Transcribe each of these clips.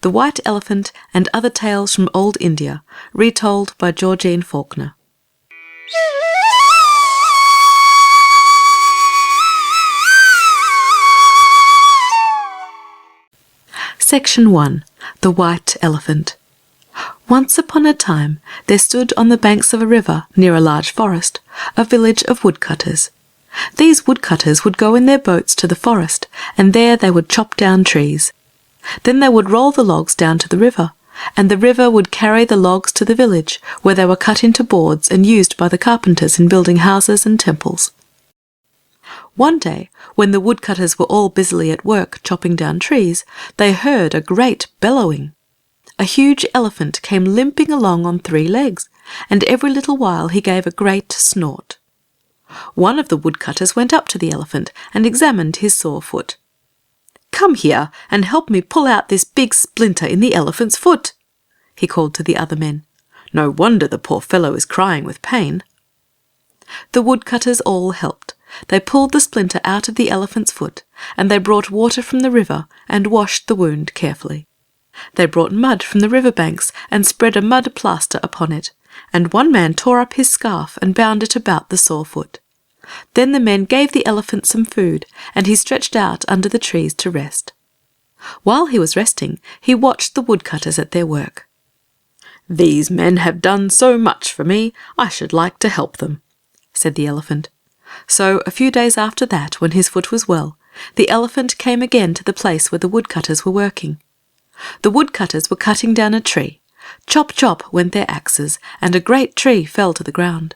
The White Elephant and Other Tales from Old India, retold by Georgine Faulkner. Section 1. The White Elephant. Once upon a time there stood on the banks of a river near a large forest a village of woodcutters. These woodcutters would go in their boats to the forest, and there they would chop down trees. Then they would roll the logs down to the river, and the river would carry the logs to the village, where they were cut into boards and used by the carpenters in building houses and temples. One day, when the woodcutters were all busily at work chopping down trees, they heard a great bellowing. A huge elephant came limping along on 3 legs, and every little while he gave a great snort. One of the woodcutters went up to the elephant and examined his sore foot. "Come here and help me pull out this big splinter in the elephant's foot," he called to the other men. "No wonder the poor fellow is crying with pain." The woodcutters all helped. They pulled the splinter out of the elephant's foot, and they brought water from the river and washed the wound carefully. They brought mud from the river banks and spread a mud plaster upon it, and one man tore up his scarf and bound it about the sore foot. Then the men gave the elephant some food, and he stretched out under the trees to rest. While he was resting, he watched the woodcutters at their work. "These men have done so much for me, I should like to help them," said the elephant. So, a few days after that, when his foot was well, the elephant came again to the place where the woodcutters were working. The woodcutters were cutting down a tree. Chop, chop went their axes, and a great tree fell to the ground.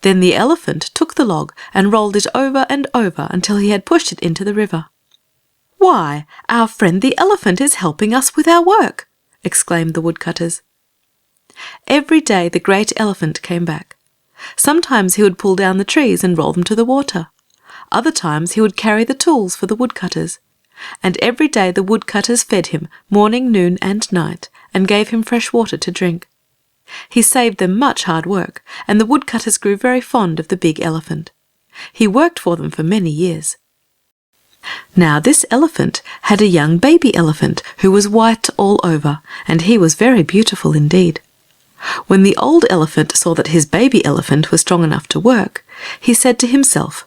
Then the elephant took the log and rolled it over and over until he had pushed it into the river. "Why, our friend the elephant is helping us with our work!" exclaimed the woodcutters. Every day the great elephant came back. Sometimes he would pull down the trees and roll them to the water. Other times he would carry the tools for the woodcutters. And every day the woodcutters fed him morning, noon, and night, and gave him fresh water to drink. He saved them much hard work, and the woodcutters grew very fond of the big elephant. He worked for them for many years. Now this elephant had a young baby elephant who was white all over, and he was very beautiful indeed. When the old elephant saw that his baby elephant was strong enough to work, he said to himself,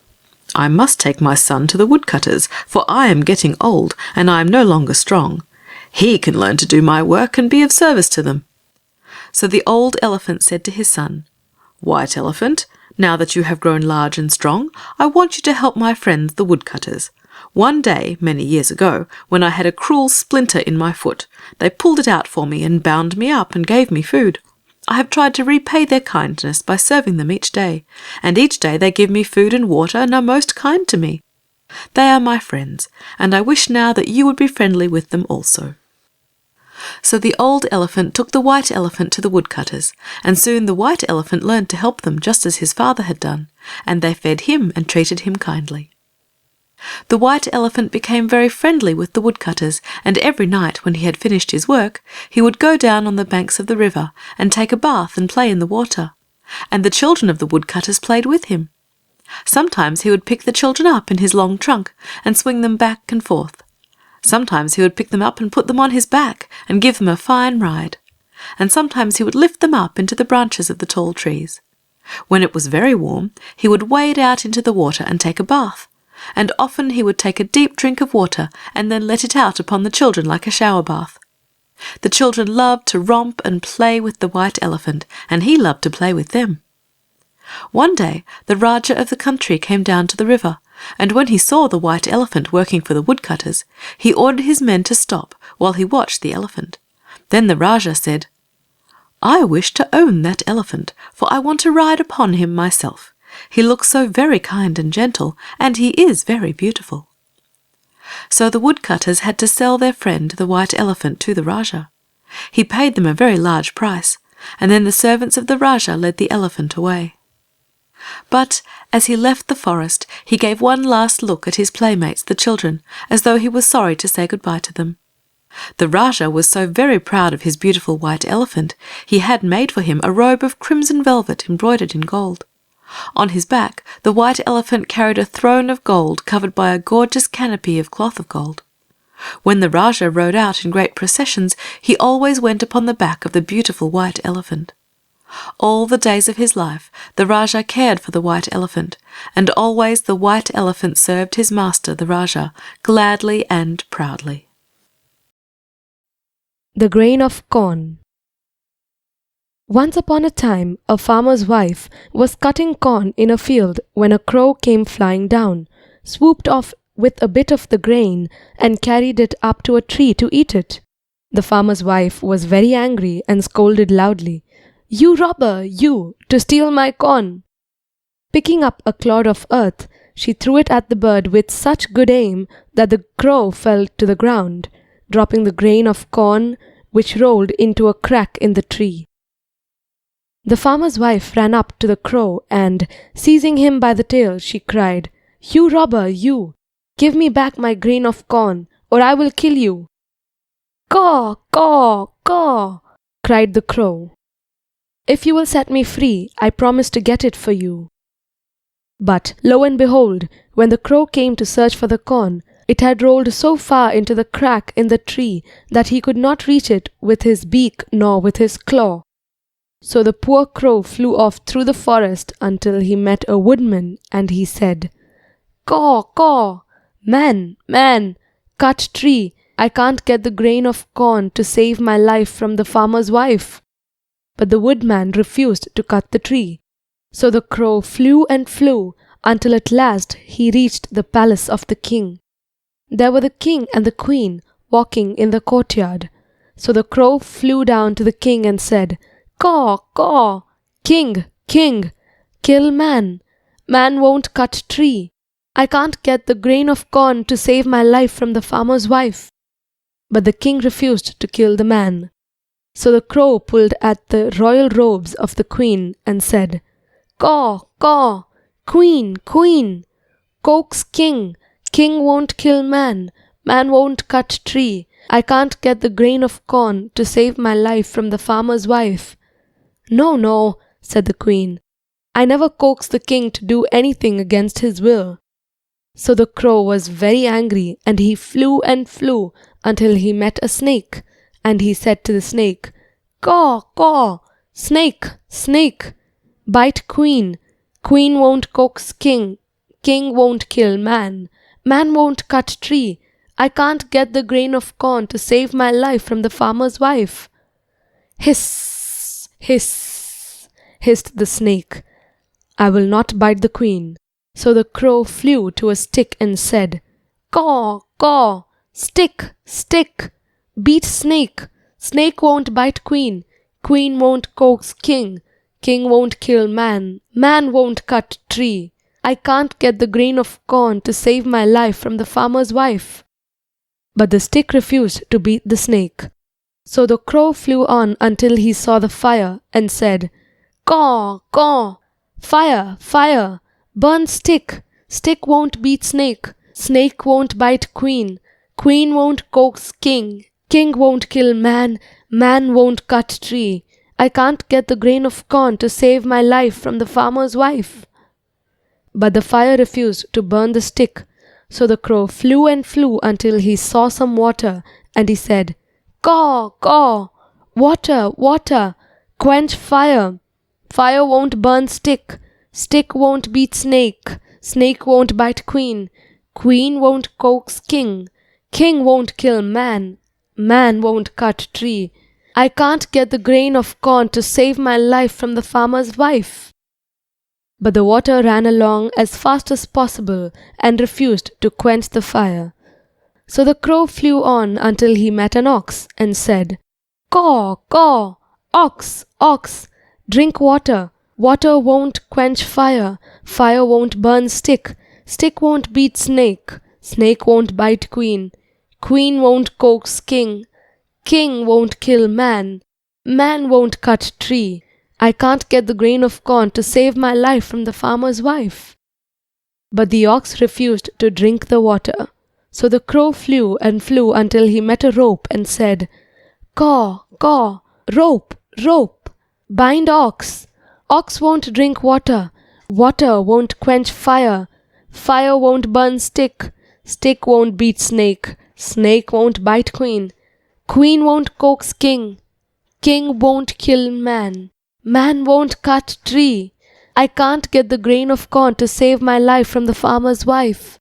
"I must take my son to the woodcutters, for I am getting old, and I am no longer strong. He can learn to do my work and be of service to them." So the old elephant said to his son, "White Elephant, now that you have grown large and strong, I want you to help my friends the woodcutters. One day, many years ago, when I had a cruel splinter in my foot, they pulled it out for me and bound me up and gave me food. I have tried to repay their kindness by serving them each day, and each day they give me food and water and are most kind to me. They are my friends, and I wish now that you would be friendly with them also." So the old elephant took the white elephant to the woodcutters, and soon the white elephant learned to help them just as his father had done, and they fed him and treated him kindly. The white elephant became very friendly with the woodcutters, and every night when he had finished his work, he would go down on the banks of the river and take a bath and play in the water, and the children of the woodcutters played with him. Sometimes he would pick the children up in his long trunk and swing them back and forth. Sometimes he would pick them up and put them on his back and give them a fine ride, and sometimes he would lift them up into the branches of the tall trees. When it was very warm, he would wade out into the water and take a bath, and often he would take a deep drink of water and then let it out upon the children like a shower bath. The children loved to romp and play with the white elephant, and he loved to play with them. One day the Rajah of the country came down to the river, and when he saw the white elephant working for the woodcutters, he ordered his men to stop while he watched the elephant. Then the Rajah said, "I wish to own that elephant, for I want to ride upon him myself. He looks so very kind and gentle, and he is very beautiful." So the woodcutters had to sell their friend the white elephant to the Rajah. He paid them a very large price, and then the servants of the Rajah led the elephant away. But as he left the forest, he gave one last look at his playmates, the children, as though he was sorry to say goodbye to them. The Rajah was so very proud of his beautiful white elephant, he had made for him a robe of crimson velvet embroidered in gold. On his back, the white elephant carried a throne of gold covered by a gorgeous canopy of cloth of gold. When the Rajah rode out in great processions, he always went upon the back of the beautiful white elephant. All the days of his life, the Rajah cared for the white elephant, and always the white elephant served his master, the Rajah, gladly and proudly. The grain of corn. Once upon a time, a farmer's wife was cutting corn in a field when a crow came flying down, swooped off with a bit of the grain, and carried it up to a tree to eat it. The farmer's wife was very angry and scolded loudly, "You robber, you, to steal my corn!" Picking up a clod of earth, she threw it at the bird with such good aim that the crow fell to the ground, dropping the grain of corn, which rolled into a crack in the tree. The farmer's wife ran up to the crow and, seizing him by the tail, she cried, "You robber, you! Give me back my grain of corn, or I will kill you!" "Caw, caw, caw!" cried the crow. "If you will set me free, I promise to get it for you." But, lo and behold, when the crow came to search for the corn, it had rolled so far into the crack in the tree that he could not reach it with his beak nor with his claw. So the poor crow flew off through the forest until he met a woodman, and he said, "Caw, caw! Man, man, cut tree! I can't get the grain of corn to save my life from the farmer's wife." But the woodman refused to cut the tree. So the crow flew and flew until at last he reached the palace of the king. There were the king and the queen walking in the courtyard. So the crow flew down to the king and said, "Caw, caw! King, king! Kill man! Man won't cut tree! I can't get the grain of corn to save my life from the farmer's wife." But the king refused to kill the man. So the crow pulled at the royal robes of the queen and said, "Caw, caw! Queen, queen! Coax king! King won't kill man! Man won't cut tree! I can't get the grain of corn to save my life from the farmer's wife." "No, no," said the queen. "I never coaxed the king to do anything against his will." So the crow was very angry, and he flew and flew until he met a snake, and he said to the snake, "Caw, caw! Snake, snake! Bite queen! Queen won't coax king! King won't kill man! Man won't cut tree! I can't get the grain of corn to save my life from the farmer's wife." "Hiss, hiss," hissed the snake. "I will not bite the queen." So the crow flew to a stick and said, "Caw, caw! Stick, stick! Beat snake! Snake won't bite queen! Queen won't coax king! King won't kill man! Man won't cut tree! I can't get the grain of corn to save my life from the farmer's wife." But the stick refused to beat the snake. So the crow flew on until he saw the fire and said, "Caw, caw! Fire, fire! Burn stick! Stick won't beat snake! Snake won't bite queen! Queen won't coax king! King won't kill man! Man won't cut tree! I can't get the grain of corn to save my life from the farmer's wife." But the fire refused to burn the stick. So the crow flew and flew until he saw some water, and he said, "Caw, caw! Water, water! Quench fire! Fire won't burn stick! Stick won't beat snake! Snake won't bite queen! Queen won't coax king! King won't kill man! Man won't cut tree! I can't get the grain of corn to save my life from the farmer's wife." But the water ran along as fast as possible and refused to quench the fire. So the crow flew on until he met an ox and said, "Caw, caw! Ox, ox! Drink water! Water won't quench fire! Fire won't burn stick! Stick won't beat snake! Snake won't bite queen! Queen won't coax king! King won't kill man! Man won't cut tree! I can't get the grain of corn to save my life from the farmer's wife." But the ox refused to drink the water. So the crow flew and flew until he met a rope and said, "Caw, caw! Rope, rope! Bind ox! Ox won't drink water! Water won't quench fire! Fire won't burn stick! Stick won't beat snake! Snake won't bite queen. Queen won't coax king. King won't kill man. Man won't cut tree. I can't get the grain of corn to save my life from the farmer's wife.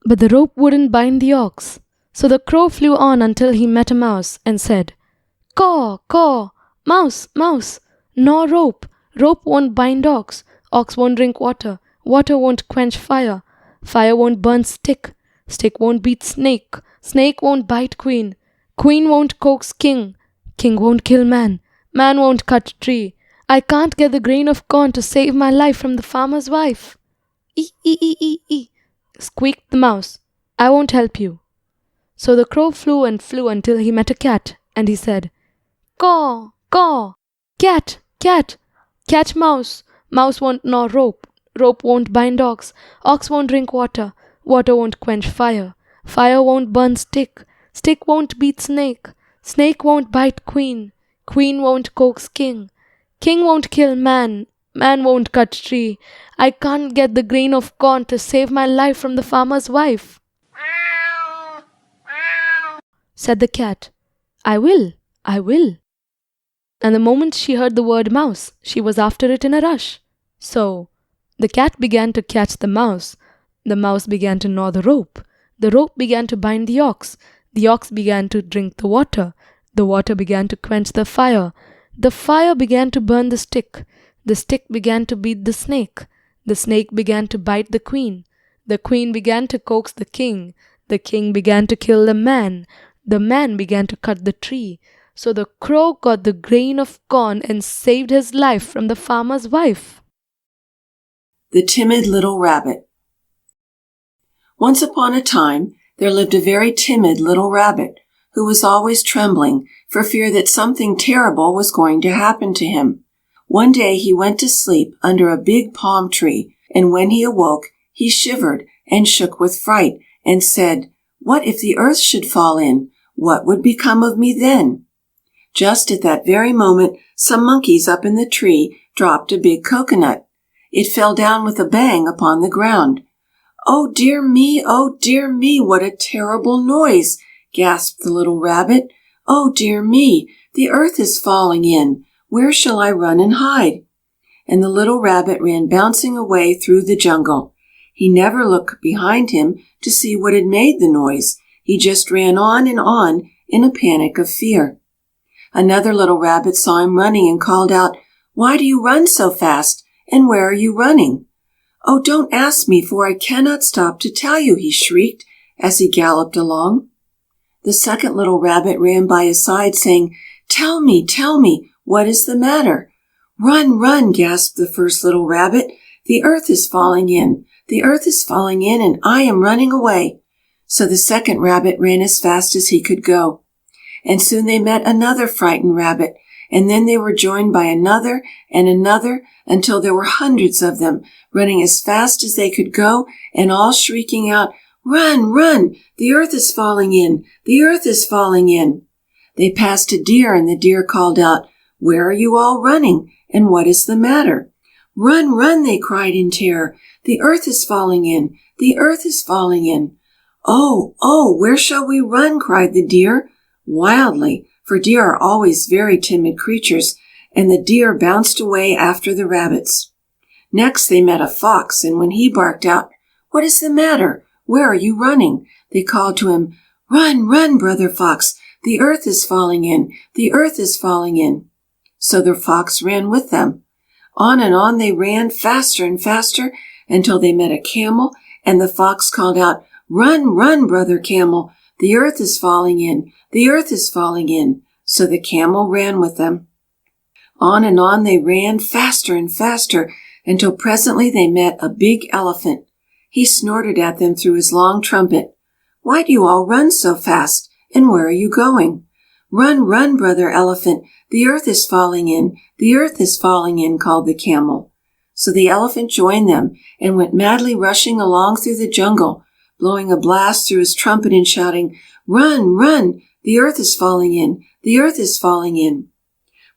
But the rope wouldn't bind the ox. So the crow flew on until he met a mouse and said, Caw, caw, mouse, mouse, gnaw rope. Rope won't bind ox. Ox won't drink water. Water won't quench fire. Fire won't burn stick. Stick won't beat snake. Snake won't bite queen. Queen won't coax king. King won't kill man. Man won't cut tree. I can't get the grain of corn to save my life from the farmer's wife. E, squeaked the mouse. I won't help you. So the crow flew and flew until he met a cat, and he said, Caw, caw, cat, cat, catch mouse. Mouse won't gnaw rope. Rope won't bind ox. Ox won't drink water. Water won't quench fire. Fire won't burn stick. Stick won't beat snake. Snake won't bite queen. Queen won't coax king. King won't kill man. Man won't cut tree. I can't get the grain of corn to save my life from the farmer's wife. Said the cat, I will. And the moment she heard the word mouse, she was after it in a rush. So the cat began to catch the mouse began to gnaw the rope began to bind the ox began to drink the water began to quench the fire began to burn the stick began to beat the snake began to bite the queen began to coax the king began to kill the man began to cut the tree. So the crow got the grain of corn and saved his life from the farmer's wife. The Timid Little Rabbit. Once upon a time, there lived a very timid little rabbit who was always trembling for fear that something terrible was going to happen to him. One day he went to sleep under a big palm tree, and when he awoke, he shivered and shook with fright and said, What if the earth should fall in? What would become of me then? Just at that very moment, some monkeys up in the tree dropped a big coconut. It fell down with a bang upon the ground. Oh dear me, what a terrible noise, gasped the little rabbit. Oh dear me, the earth is falling in. Where shall I run and hide? And the little rabbit ran bouncing away through the jungle. He never looked behind him to see what had made the noise. He just ran on and on in a panic of fear. Another little rabbit saw him running and called out, Why do you run so fast? And where are you running? Oh, don't ask me, for I cannot stop to tell you, he shrieked as he galloped along. The second little rabbit ran by his side, saying, Tell me, what is the matter? Run, gasped the first little rabbit. The earth is falling in, and I am running away. So the second rabbit ran as fast as he could go. And soon they met another frightened rabbit, and then they were joined by another and another, until there were hundreds of them, running as fast as they could go, and all shrieking out, Run, the earth is falling in, the earth is falling in. They passed a deer, and the deer called out, Where are you all running, and what is the matter? Run, they cried in terror, the earth is falling in, the earth is falling in. Oh, where shall we run? Cried the deer, wildly, for deer are always very timid creatures, and the deer bounced away after the rabbits. Next they met a fox, and when he barked out, What is the matter? Where are you running? They called to him, Run, brother fox, the earth is falling in, the earth is falling in. So the fox ran with them. On and on they ran, faster and faster, until they met a camel, and the fox called out, Run, brother camel, the earth is falling in, the earth is falling in. So the camel ran with them. On and on they ran, faster and faster, until presently they met a big elephant. He snorted at them through his long trumpet. Why do you all run so fast, and where are you going? Run, brother elephant, the earth is falling in, the earth is falling in, called the camel. So the elephant joined them, and went madly rushing along through the jungle, blowing a blast through his trumpet and shouting, Run, the earth is falling in, the earth is falling in.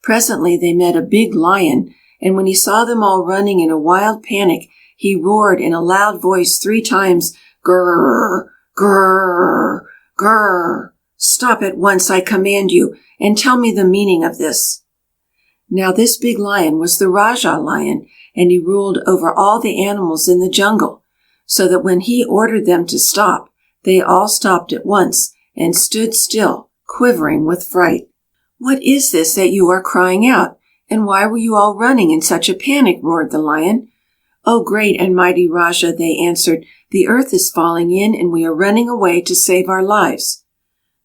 Presently they met a big lion, and when he saw them all running in a wild panic, he roared in a loud voice 3 times, Grrr, grrr, Grrr! Stop at once, I command you, and tell me the meaning of this." Now this big lion was the Rajah lion, and he ruled over all the animals in the jungle, so that when he ordered them to stop, they all stopped at once and stood still, quivering with fright. "What is this that you are crying out? And why were you all running in such a panic?" roared the lion. "Oh, great and mighty Rajah," they answered, "the earth is falling in, and we are running away to save our lives."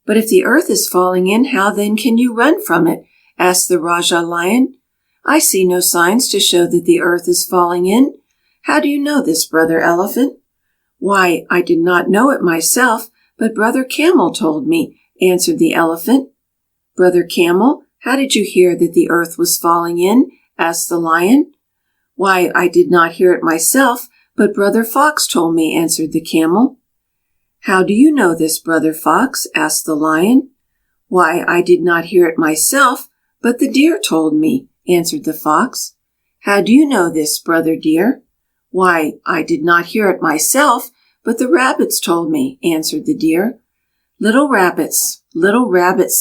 "But if the earth is falling in, how then can you run from it?" asked the Rajah lion. "I see no signs to show that the earth is falling in. How do you know this, Brother Elephant?" "Why, I did not know it myself, but Brother Camel told me," answered the elephant. "Brother Camel, how did you hear that the earth was falling in?" asked the lion. "Why, I did not hear it myself, but Brother Fox told me," answered the camel. "How do you know this, Brother Fox?" asked the lion. "Why, I did not hear it myself, but the deer told me," answered the fox. "How do you know this, Brother Deer?" "Why, I did not hear it myself, but the rabbits told me," answered the deer. Little rabbits,"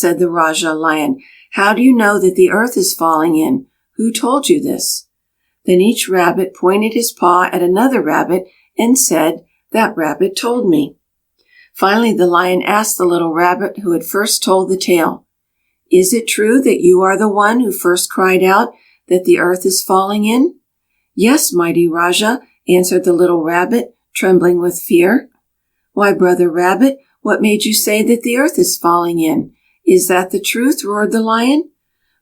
said the Rajah lion, "how do you know that the earth is falling in? Who told you this?" Then each rabbit pointed his paw at another rabbit and said, "That rabbit told me." Finally the lion asked the little rabbit who had first told the tale, "Is it true that you are the one who first cried out that the earth is falling in?" "Yes, mighty Rajah," answered the little rabbit, trembling with fear. "Why, Brother Rabbit, what made you say that the earth is falling in? Is that the truth?" roared the lion.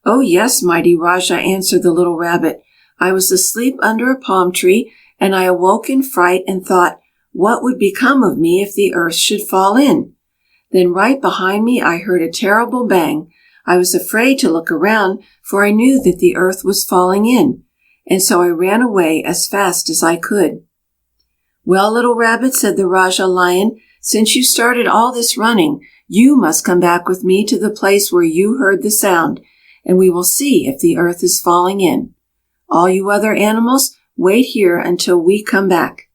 "Oh, yes, mighty Rajah," answered the little rabbit. "I was asleep under a palm tree, and I awoke in fright and thought, what would become of me if the earth should fall in? Then right behind me I heard a terrible bang. I was afraid to look around, for I knew that the earth was falling in, and so I ran away as fast as I could." "Well, little rabbit," said the Rajah lion, "since you started all this running, you must come back with me to the place where you heard the sound, and we will see if the earth is falling in. All you other animals, wait here until we come back."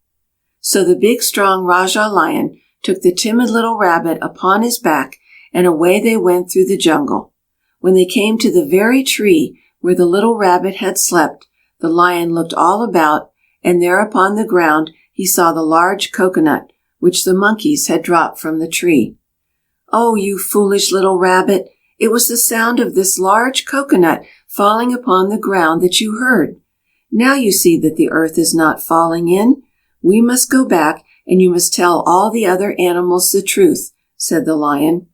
So the big, strong Rajah lion took the timid little rabbit upon his back, and away they went through the jungle. When they came to the very tree where the little rabbit had slept, the lion looked all about, and there upon the ground he saw the large coconut which the monkeys had dropped from the tree. "Oh, you foolish little rabbit! It was the sound of this large coconut falling upon the ground that you heard. Now you see that the earth is not falling in. We must go back, and you must tell all the other animals the truth," said the lion.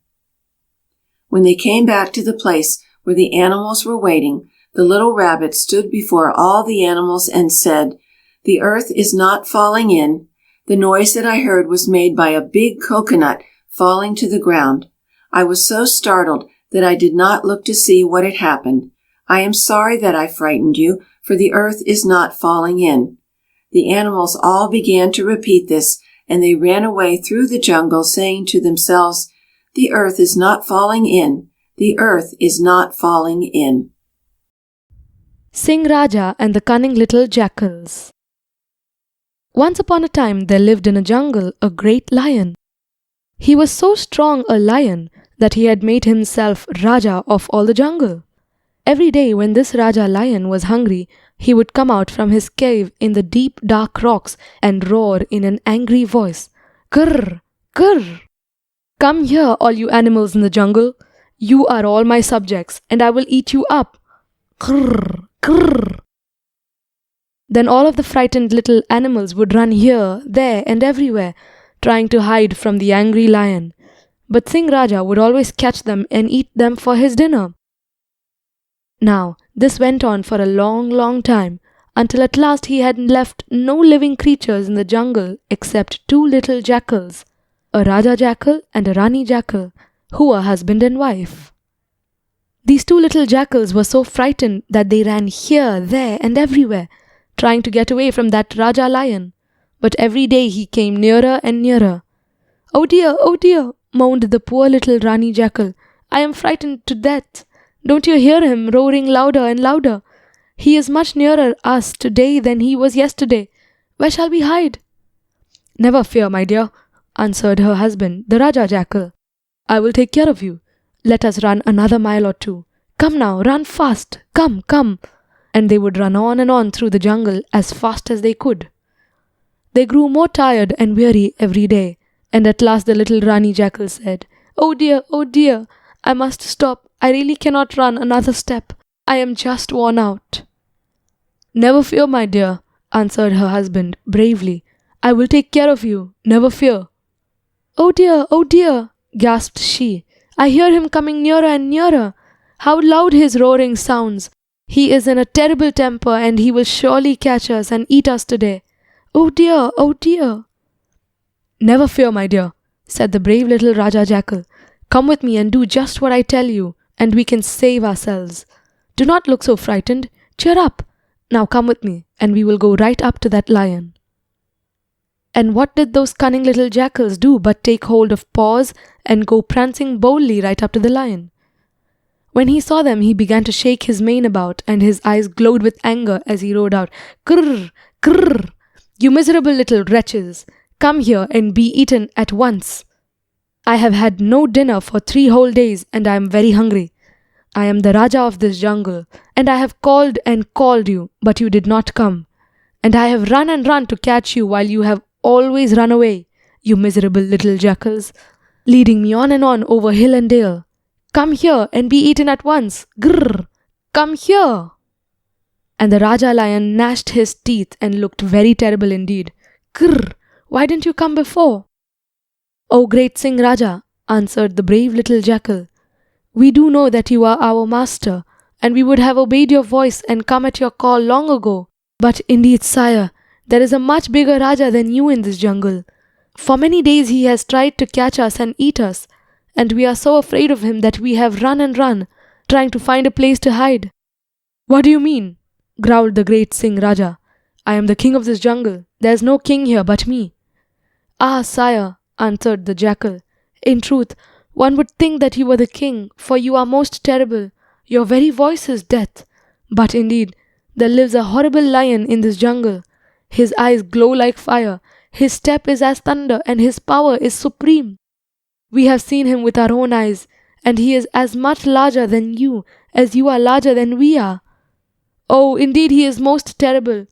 When they came back to the place where the animals were waiting, the little rabbit stood before all the animals and said, "The earth is not falling in. The noise that I heard was made by a big coconut falling to the ground. I was so startled that I did not look to see what had happened. I am sorry that I frightened you, for the earth is not falling in." The animals all began to repeat this, and they ran away through the jungle, saying to themselves, "The earth is not falling in. The earth is not falling in." Singh Raja and the Cunning Little Jackals. Once upon a time there lived in a jungle a great lion. He was so strong a lion that he had made himself Raja of all the jungle. Every day when this Raja lion was hungry, he would come out from his cave in the deep dark rocks and roar in an angry voice, "Grr! Grr! Come here, all you animals in the jungle. You are all my subjects, and I will eat you up. Grr! Grr!" Then all of the frightened little animals would run here, there, and everywhere, trying to hide from the angry lion. But Singh Raja would always catch them and eat them for his dinner. Now, this went on for a long, long time, until at last he had left no living creatures in the jungle except two little jackals, a Raja jackal and a Rani jackal, who were husband and wife. These two little jackals were so frightened that they ran here, there, and everywhere, trying to get away from that Raja lion. But every day he came nearer and nearer. "Oh dear," moaned the poor little Rani jackal. "I am frightened to death. Don't you hear him roaring louder and louder? He is much nearer us today than he was yesterday. Where shall we hide?" "Never fear, my dear," answered her husband, the Raja jackal. I will take care of you. Let us run another mile or two. Come now, run fast. Come, come. And they would run on and on through the jungle as fast as they could. They grew more tired and weary every day, and at last the little Rani Jackal said, oh dear, I must stop. I really cannot run another step. I am just worn out. Never fear, my dear, answered her husband bravely. I will take care of you. Never fear. Oh dear, gasped she. I hear him coming nearer and nearer. How loud his roaring sounds. He is in a terrible temper, and he will surely catch us and eat us today. Oh dear, oh dear. Never fear, my dear, said the brave little Raja Jackal. Come with me and do just what I tell you, and we can save ourselves. Do not look so frightened. Cheer up. Now come with me, and we will go right up to that lion. And what did those cunning little jackals do but take hold of paws and go prancing boldly right up to the lion? When he saw them, he began to shake his mane about, and his eyes glowed with anger as he roared out, Grrr, grrr, you miserable little wretches, come here and be eaten at once. I have had no dinner for 3 whole days, and I am very hungry. I am the Raja of this jungle, and I have called and called you, but you did not come. And I have run and run to catch you while you have always run away, you miserable little jackals, leading me on and on over hill and dale. Come here and be eaten at once. Grrr! Come here! And the Raja lion gnashed his teeth and looked very terrible indeed. Grrr! Why didn't you come before? O great Singh Raja, answered the brave little jackal, we do know that you are our master, and we would have obeyed your voice and come at your call long ago. But indeed, sire, there is a much bigger Raja than you in this jungle. For many days he has tried to catch us and eat us, and we are so afraid of him that we have run and run, trying to find a place to hide. What do you mean? Growled the great Singh Raja. I am the king of this jungle. There is no king here but me. Ah, sire, answered the jackal, in truth, one would think that you were the king, for you are most terrible. Your very voice is death. But indeed, there lives a horrible lion in this jungle. His eyes glow like fire, his step is as thunder, and his power is supreme. We have seen him with our own eyes, and he is as much larger than you as you are larger than we are. Oh, indeed he is most terrible.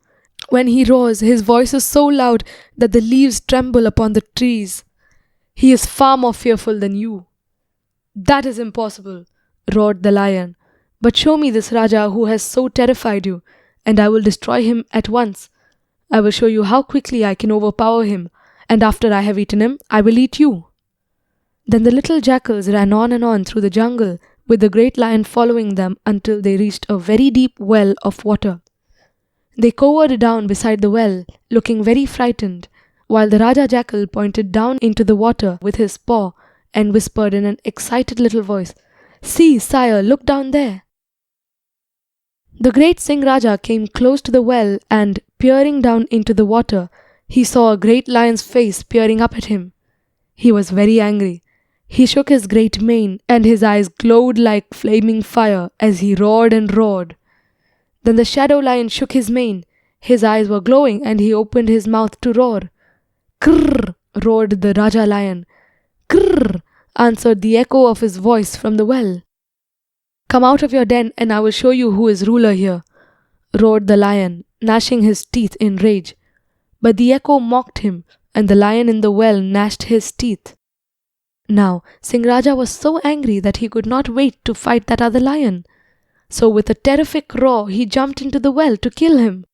When he roars, his voice is so loud that the leaves tremble upon the trees. He is far more fearful than you. That is impossible, roared the lion. But show me this Raja who has so terrified you, and I will destroy him at once. I will show you how quickly I can overpower him, and after I have eaten him, I will eat you. Then the little jackals ran on and on through the jungle, with the great lion following them until they reached a very deep well of water. They cowered down beside the well, looking very frightened, while the Raja Jackal pointed down into the water with his paw and whispered in an excited little voice, See, sire, look down there. The great Singh Raja came close to the well and, peering down into the water, he saw a great lion's face peering up at him. He was very angry. He shook his great mane, and his eyes glowed like flaming fire as he roared and roared. Then the shadow lion shook his mane. His eyes were glowing, and he opened his mouth to roar. Krrr! Roared the Raja lion. Krrr! Answered the echo of his voice from the well. Come out of your den, and I will show you who is ruler here, roared the lion, gnashing his teeth in rage. But the echo mocked him, and the lion in the well gnashed his teeth. Now, Singh Raja was so angry that he could not wait to fight that other lion. So with a terrific roar, he jumped into the well to kill him.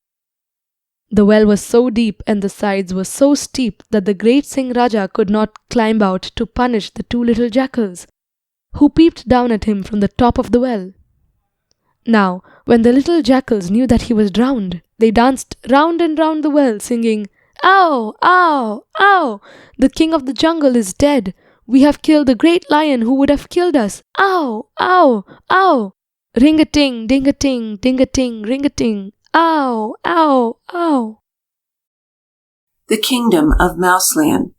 The well was so deep and the sides were so steep that the great Singh Raja could not climb out to punish the 2 little jackals, who peeped down at him from the top of the well. Now, when the little jackals knew that he was drowned, they danced round and round the well, singing, Ow! Ow! Ow! The king of the jungle is dead. We have killed the great lion who would have killed us. Ow! Ow! Ow! Ring-a-ting, ding-a-ting, ding-a-ting, ring-a-ting. Ow! Ow! Ow! The Kingdom of Mouseland.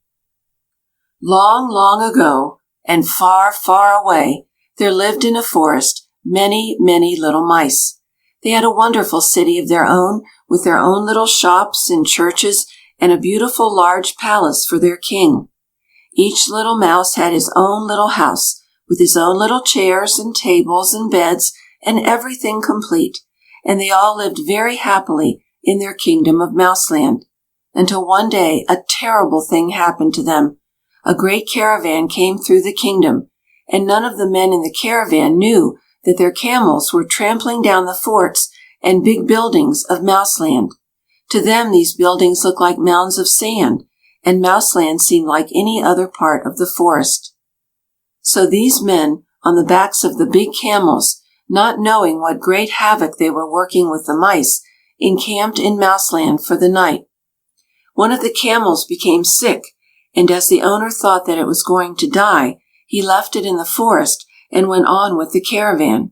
Long, long ago, and far, far away, there lived in a forest many, many little mice. They had a wonderful city of their own, with their own little shops and churches, and a beautiful large palace for their king. Each little mouse had his own little house, with his own little chairs and tables and beds and everything complete, and they all lived very happily in their kingdom of Mouseland, until one day a terrible thing happened to them. A great caravan came through the kingdom, and none of the men in the caravan knew that their camels were trampling down the forts and big buildings of Mouseland. To them these buildings looked like mounds of sand, and Mouseland seemed like any other part of the forest. So these men, on the backs of the big camels, not knowing what great havoc they were working with the mice, encamped in Mouseland for the night. One of the camels became sick, and as the owner thought that it was going to die, he left it in the forest and went on with the caravan.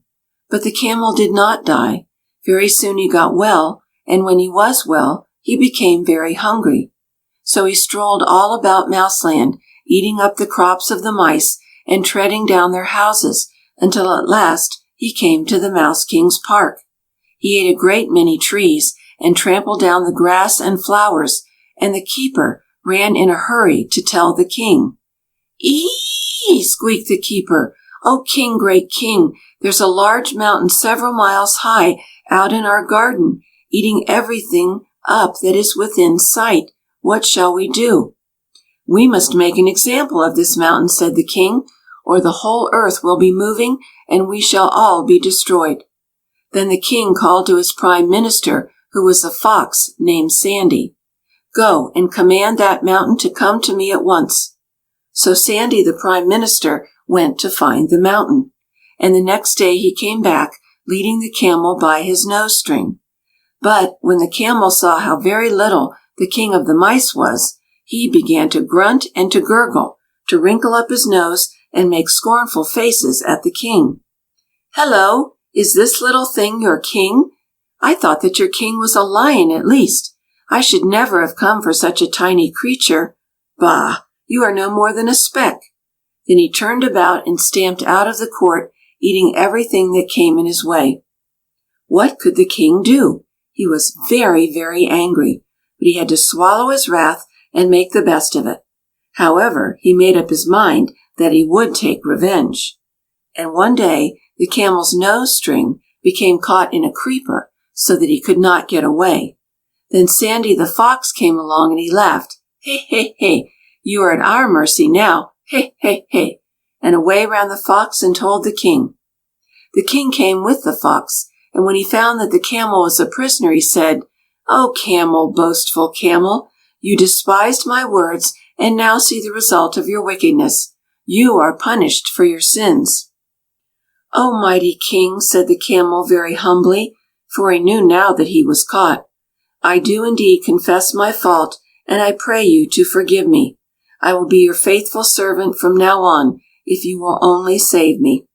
But the camel did not die. Very soon he got well, and when he was well, he became very hungry. So he strolled all about Mouseland, eating up the crops of the mice and treading down their houses, until at last he came to the Mouse King's park. He ate a great many trees and trampled down the grass and flowers, and the keeper ran in a hurry to tell the king. "Ee!" squeaked the keeper. "Oh, king, great king, there's a large mountain several miles high out in our garden, eating everything up that is within sight. What shall we do?" "We must make an example of this mountain," said the king, "or the whole earth will be moving, and we shall all be destroyed." Then the king called to his prime minister, who was a fox named Sandy. "Go and command that mountain to come to me at once." So Sandy, the prime minister, went to find the mountain, and the next day he came back, leading the camel by his nose string. But when the camel saw how very little the king of the mice was, he began to grunt and to gurgle, to wrinkle up his nose and make scornful faces at the king. "Hello, is this little thing your king? I thought that your king was a lion at least. I should never have come for such a tiny creature. Bah, you are no more than a speck." Then he turned about and stamped out of the court, eating everything that came in his way. What could the king do? He was very, very angry, but he had to swallow his wrath and make the best of it. However, he made up his mind that he would take revenge. And one day, the camel's nose string became caught in a creeper so that he could not get away. Then Sandy the fox came along and he laughed. "Hey, hey, hey, you are at our mercy now. Hey, hey, hey." And away ran the fox and told the king. The king came with the fox, and when he found that the camel was a prisoner, he said, "Oh, camel, boastful camel, you despised my words and now see the result of your wickedness. You are punished for your sins." "Oh, mighty king," said the camel very humbly, for he knew now that he was caught, "I do indeed confess my fault, and I pray you to forgive me. I will be your faithful servant from now on, if you will only save me."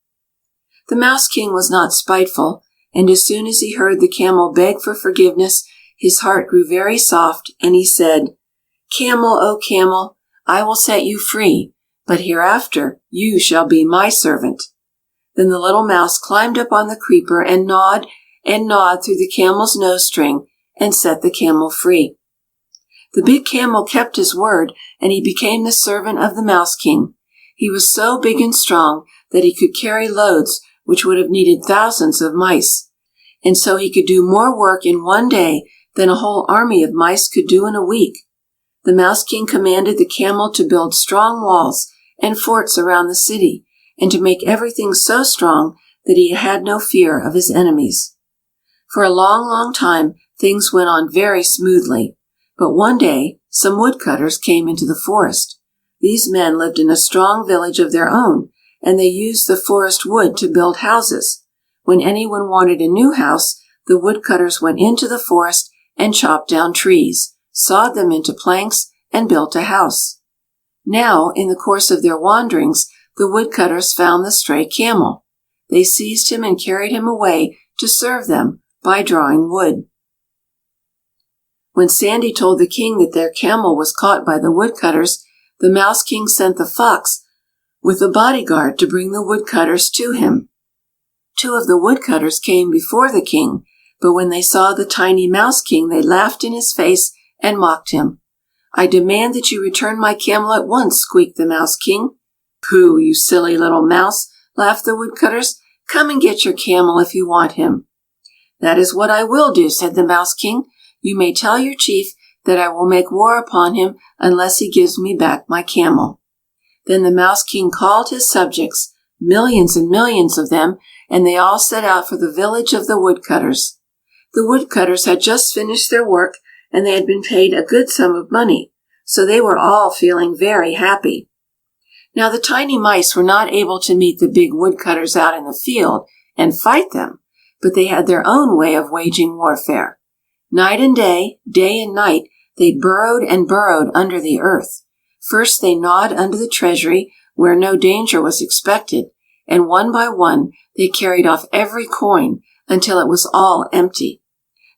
The Mouse King was not spiteful, and as soon as he heard the camel beg for forgiveness, his heart grew very soft, and he said, "Camel, oh camel, I will set you free, but hereafter you shall be my servant." Then the little mouse climbed up on the creeper and gnawed through the camel's nose string and set the camel free. The big camel kept his word, and he became the servant of the Mouse King. He was so big and strong that he could carry loads which would have needed thousands of mice, and so he could do more work in one day than a whole army of mice could do in a week. The Mouse King commanded the camel to build strong walls and forts around the city, and to make everything so strong that he had no fear of his enemies. For a long, long time things went on very smoothly, but one day some woodcutters came into the forest. These men lived in a strong village of their own, and they used the forest wood to build houses. When anyone wanted a new house, the woodcutters went into the forest and chopped down trees, sawed them into planks, and built a house. Now, in the course of their wanderings, the woodcutters found the stray camel. They seized him and carried him away to serve them by drawing wood. When Sandy told the king that their camel was caught by the woodcutters, the Mouse King sent the fox with a bodyguard to bring the woodcutters to him. Two of the woodcutters came before the king, but when they saw the tiny Mouse King, they laughed in his face and mocked him. I demand that you return my camel at once, squeaked the Mouse King. Pooh, you silly little mouse, laughed the woodcutters. Come and get your camel if you want him. That is what I will do, said the Mouse King. You may tell your chief that I will make war upon him unless he gives me back my camel. Then the Mouse King called his subjects, millions and millions of them, and they all set out for the village of the woodcutters. The woodcutters had just finished their work, and they had been paid a good sum of money, so they were all feeling very happy. Now the tiny mice were not able to meet the big woodcutters out in the field and fight them, but they had their own way of waging warfare. Night and day and night, they burrowed and burrowed under the earth. First they gnawed under the treasury, where no danger was expected, and one by one they carried off every coin until it was all empty.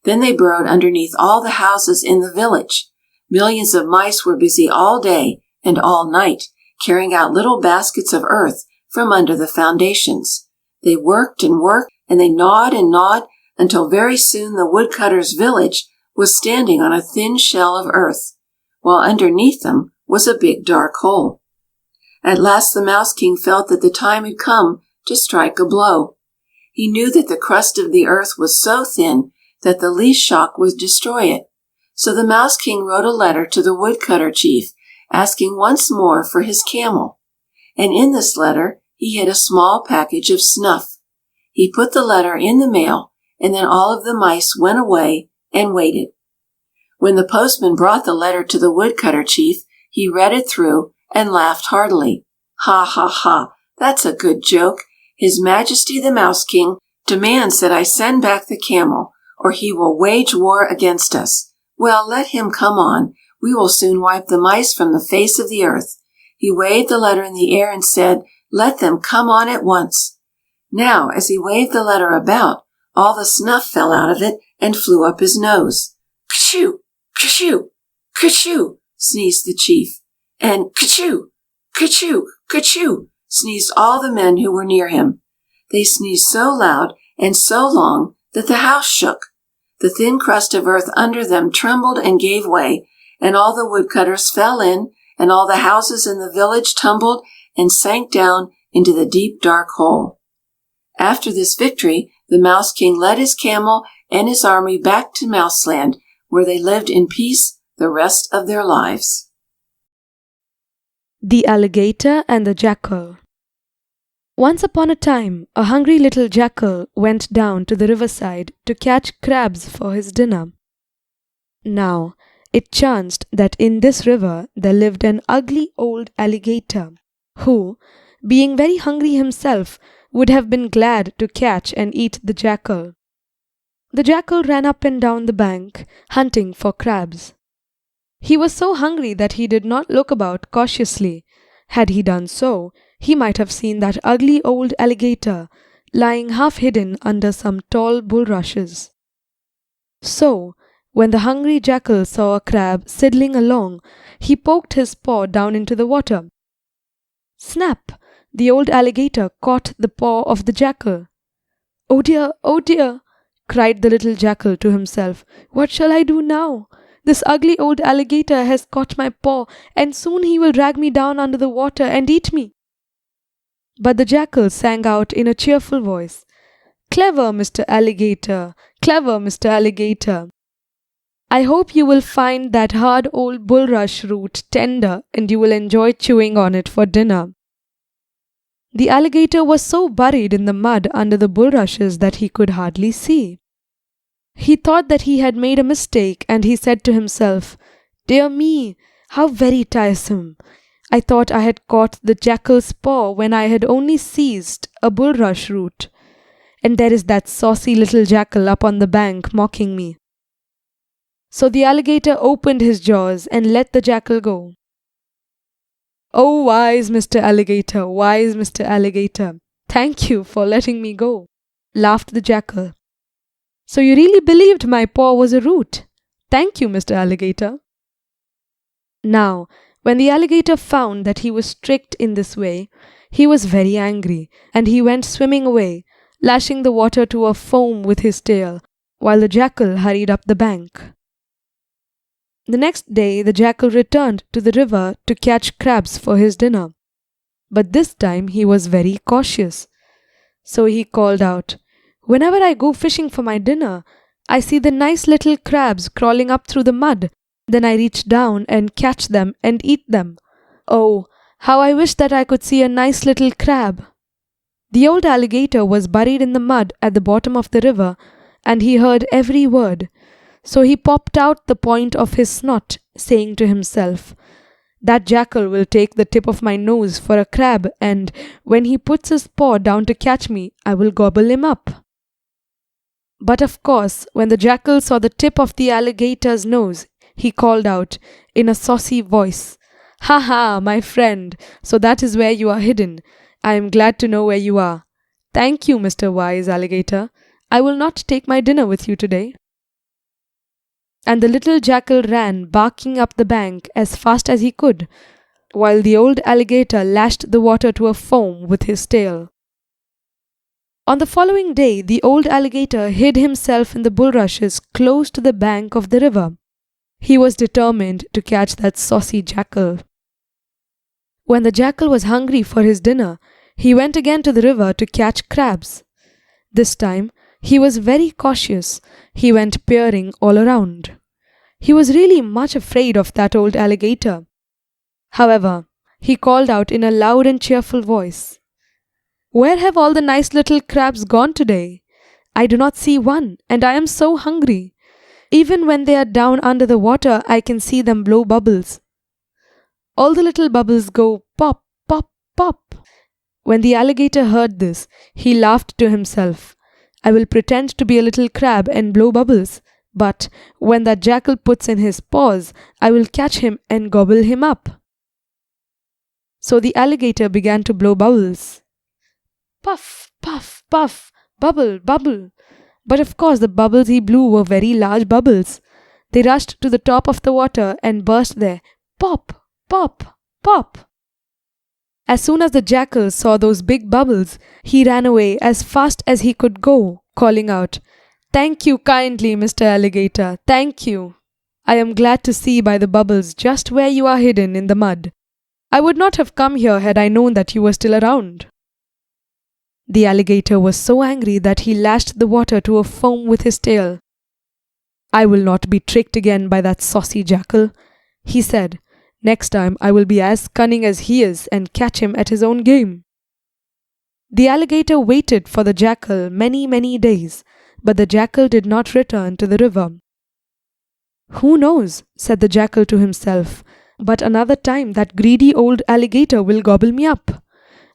Then they burrowed underneath all the houses in the village. Millions of mice were busy all day and all night, carrying out little baskets of earth from under the foundations. They worked and worked, and they gnawed and gnawed, until very soon the woodcutters' village was standing on a thin shell of earth, while underneath them was a big dark hole. At last the Mouse King felt that the time had come to strike a blow. He knew that the crust of the earth was so thin that the least shock would destroy it. So the Mouse King wrote a letter to the woodcutter chief, asking once more for his camel. And in this letter he hid a small package of snuff. He put the letter in the mail, and then all of the mice went away and waited. When the postman brought the letter to the woodcutter chief, he read it through and laughed heartily. Ha, ha, ha, that's a good joke. His Majesty the Mouse King demands that I send back the camel, or he will wage war against us. Well, let him come on. We will soon wipe the mice from the face of the earth. He waved the letter in the air and said, let them come on at once. Now, as he waved the letter about, all the snuff fell out of it and flew up his nose. Kashoo! Kashoo! Kashoo! Sneezed the chief. And kachoo! Kachoo! Kachoo! Sneezed all the men who were near him. They sneezed so loud and so long that the house shook. The thin crust of earth under them trembled and gave way, and all the woodcutters fell in, and all the houses in the village tumbled and sank down into the deep dark hole. After this victory, the Mouse King led his camel and his army back to Mouseland, where they lived in peace the rest of their lives. The Alligator and the Jackal. Once upon a time, a hungry little jackal went down to the riverside to catch crabs for his dinner. Now, it chanced that in this river there lived an ugly old alligator, who, being very hungry himself, would have been glad to catch and eat the jackal. The jackal ran up and down the bank, hunting for crabs. He was so hungry that he did not look about cautiously. Had he done so, he might have seen that ugly old alligator lying half hidden under some tall bulrushes. So, when the hungry jackal saw a crab sidling along, he poked his paw down into the water. Snap! The old alligator caught the paw of the jackal. Oh dear, cried the little jackal to himself. What shall I do now? This ugly old alligator has caught my paw, and soon he will drag me down under the water and eat me. But the jackal sang out in a cheerful voice, Clever Mr. Alligator, clever Mr. Alligator. I hope you will find that hard old bulrush root tender, and you will enjoy chewing on it for dinner. The alligator was so buried in the mud under the bulrushes that he could hardly see. He thought that he had made a mistake, and he said to himself, Dear me, how very tiresome! I thought I had caught the jackal's paw when I had only seized a bulrush root. And there is that saucy little jackal up on the bank mocking me. So the alligator opened his jaws and let the jackal go. Oh, wise Mr. Alligator, wise Mr. Alligator, thank you for letting me go, laughed the jackal. So you really believed my paw was a root? Thank you, Mr. Alligator. Now, when the alligator found that he was tricked in this way, he was very angry, and he went swimming away, lashing the water to a foam with his tail, while the jackal hurried up the bank. The next day, the jackal returned to the river to catch crabs for his dinner. But this time he was very cautious. So he called out, "Whenever I go fishing for my dinner, I see the nice little crabs crawling up through the mud. Then I reach down and catch them and eat them. Oh, how I wish that I could see a nice little crab." The old alligator was buried in the mud at the bottom of the river, and he heard every word. So he popped out the point of his snot, saying to himself, "That jackal will take the tip of my nose for a crab, and when he puts his paw down to catch me, I will gobble him up." But of course, when the jackal saw the tip of the alligator's nose, he called out in a saucy voice, "Ha ha, my friend, so that is where you are hidden. I am glad to know where you are. Thank you, Mr. Wise Alligator. I will not take my dinner with you today." And the little jackal ran barking up the bank as fast as he could, while the old alligator lashed the water to a foam with his tail. On the following day, the old alligator hid himself in the bulrushes close to the bank of the river. He was determined to catch that saucy jackal. When the jackal was hungry for his dinner, he went again to the river to catch crabs. This time, he was very cautious. He went peering all around. He was really much afraid of that old alligator. However, he called out in a loud and cheerful voice, "Where have all the nice little crabs gone today? I do not see one, and I am so hungry. Even when they are down under the water, I can see them blow bubbles. All the little bubbles go pop, pop, pop." When the alligator heard this, he laughed to himself. "I will pretend to be a little crab and blow bubbles, but when that jackal puts in his paws, I will catch him and gobble him up." So the alligator began to blow bubbles. Puff, puff, puff, bubble, bubble. But of course the bubbles he blew were very large bubbles. They rushed to the top of the water and burst there. Pop, pop, pop. As soon as the jackal saw those big bubbles, he ran away as fast as he could go, calling out, "Thank you kindly, Mr. Alligator, thank you. I am glad to see by the bubbles just where you are hidden in the mud. I would not have come here had I known that you were still around." The alligator was so angry that he lashed the water to a foam with his tail. "I will not be tricked again by that saucy jackal," he said. "Next time I will be as cunning as he is and catch him at his own game." The alligator waited for the jackal many, many days, but the jackal did not return to the river. "Who knows," said the jackal to himself, "but another time that greedy old alligator will gobble me up.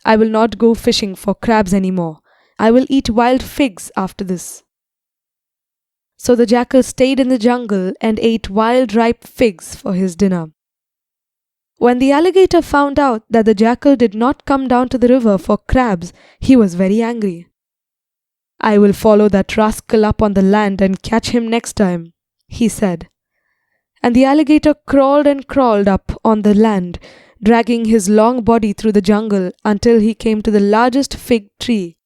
I will not go fishing for crabs anymore. I will eat wild figs after this." So the jackal stayed in the jungle and ate wild ripe figs for his dinner. When the alligator found out that the jackal did not come down to the river for crabs, he was very angry. "I will follow that rascal up on the land and catch him next time," he said. And the alligator crawled and crawled up on the land, dragging his long body through the jungle until he came to the largest fig tree.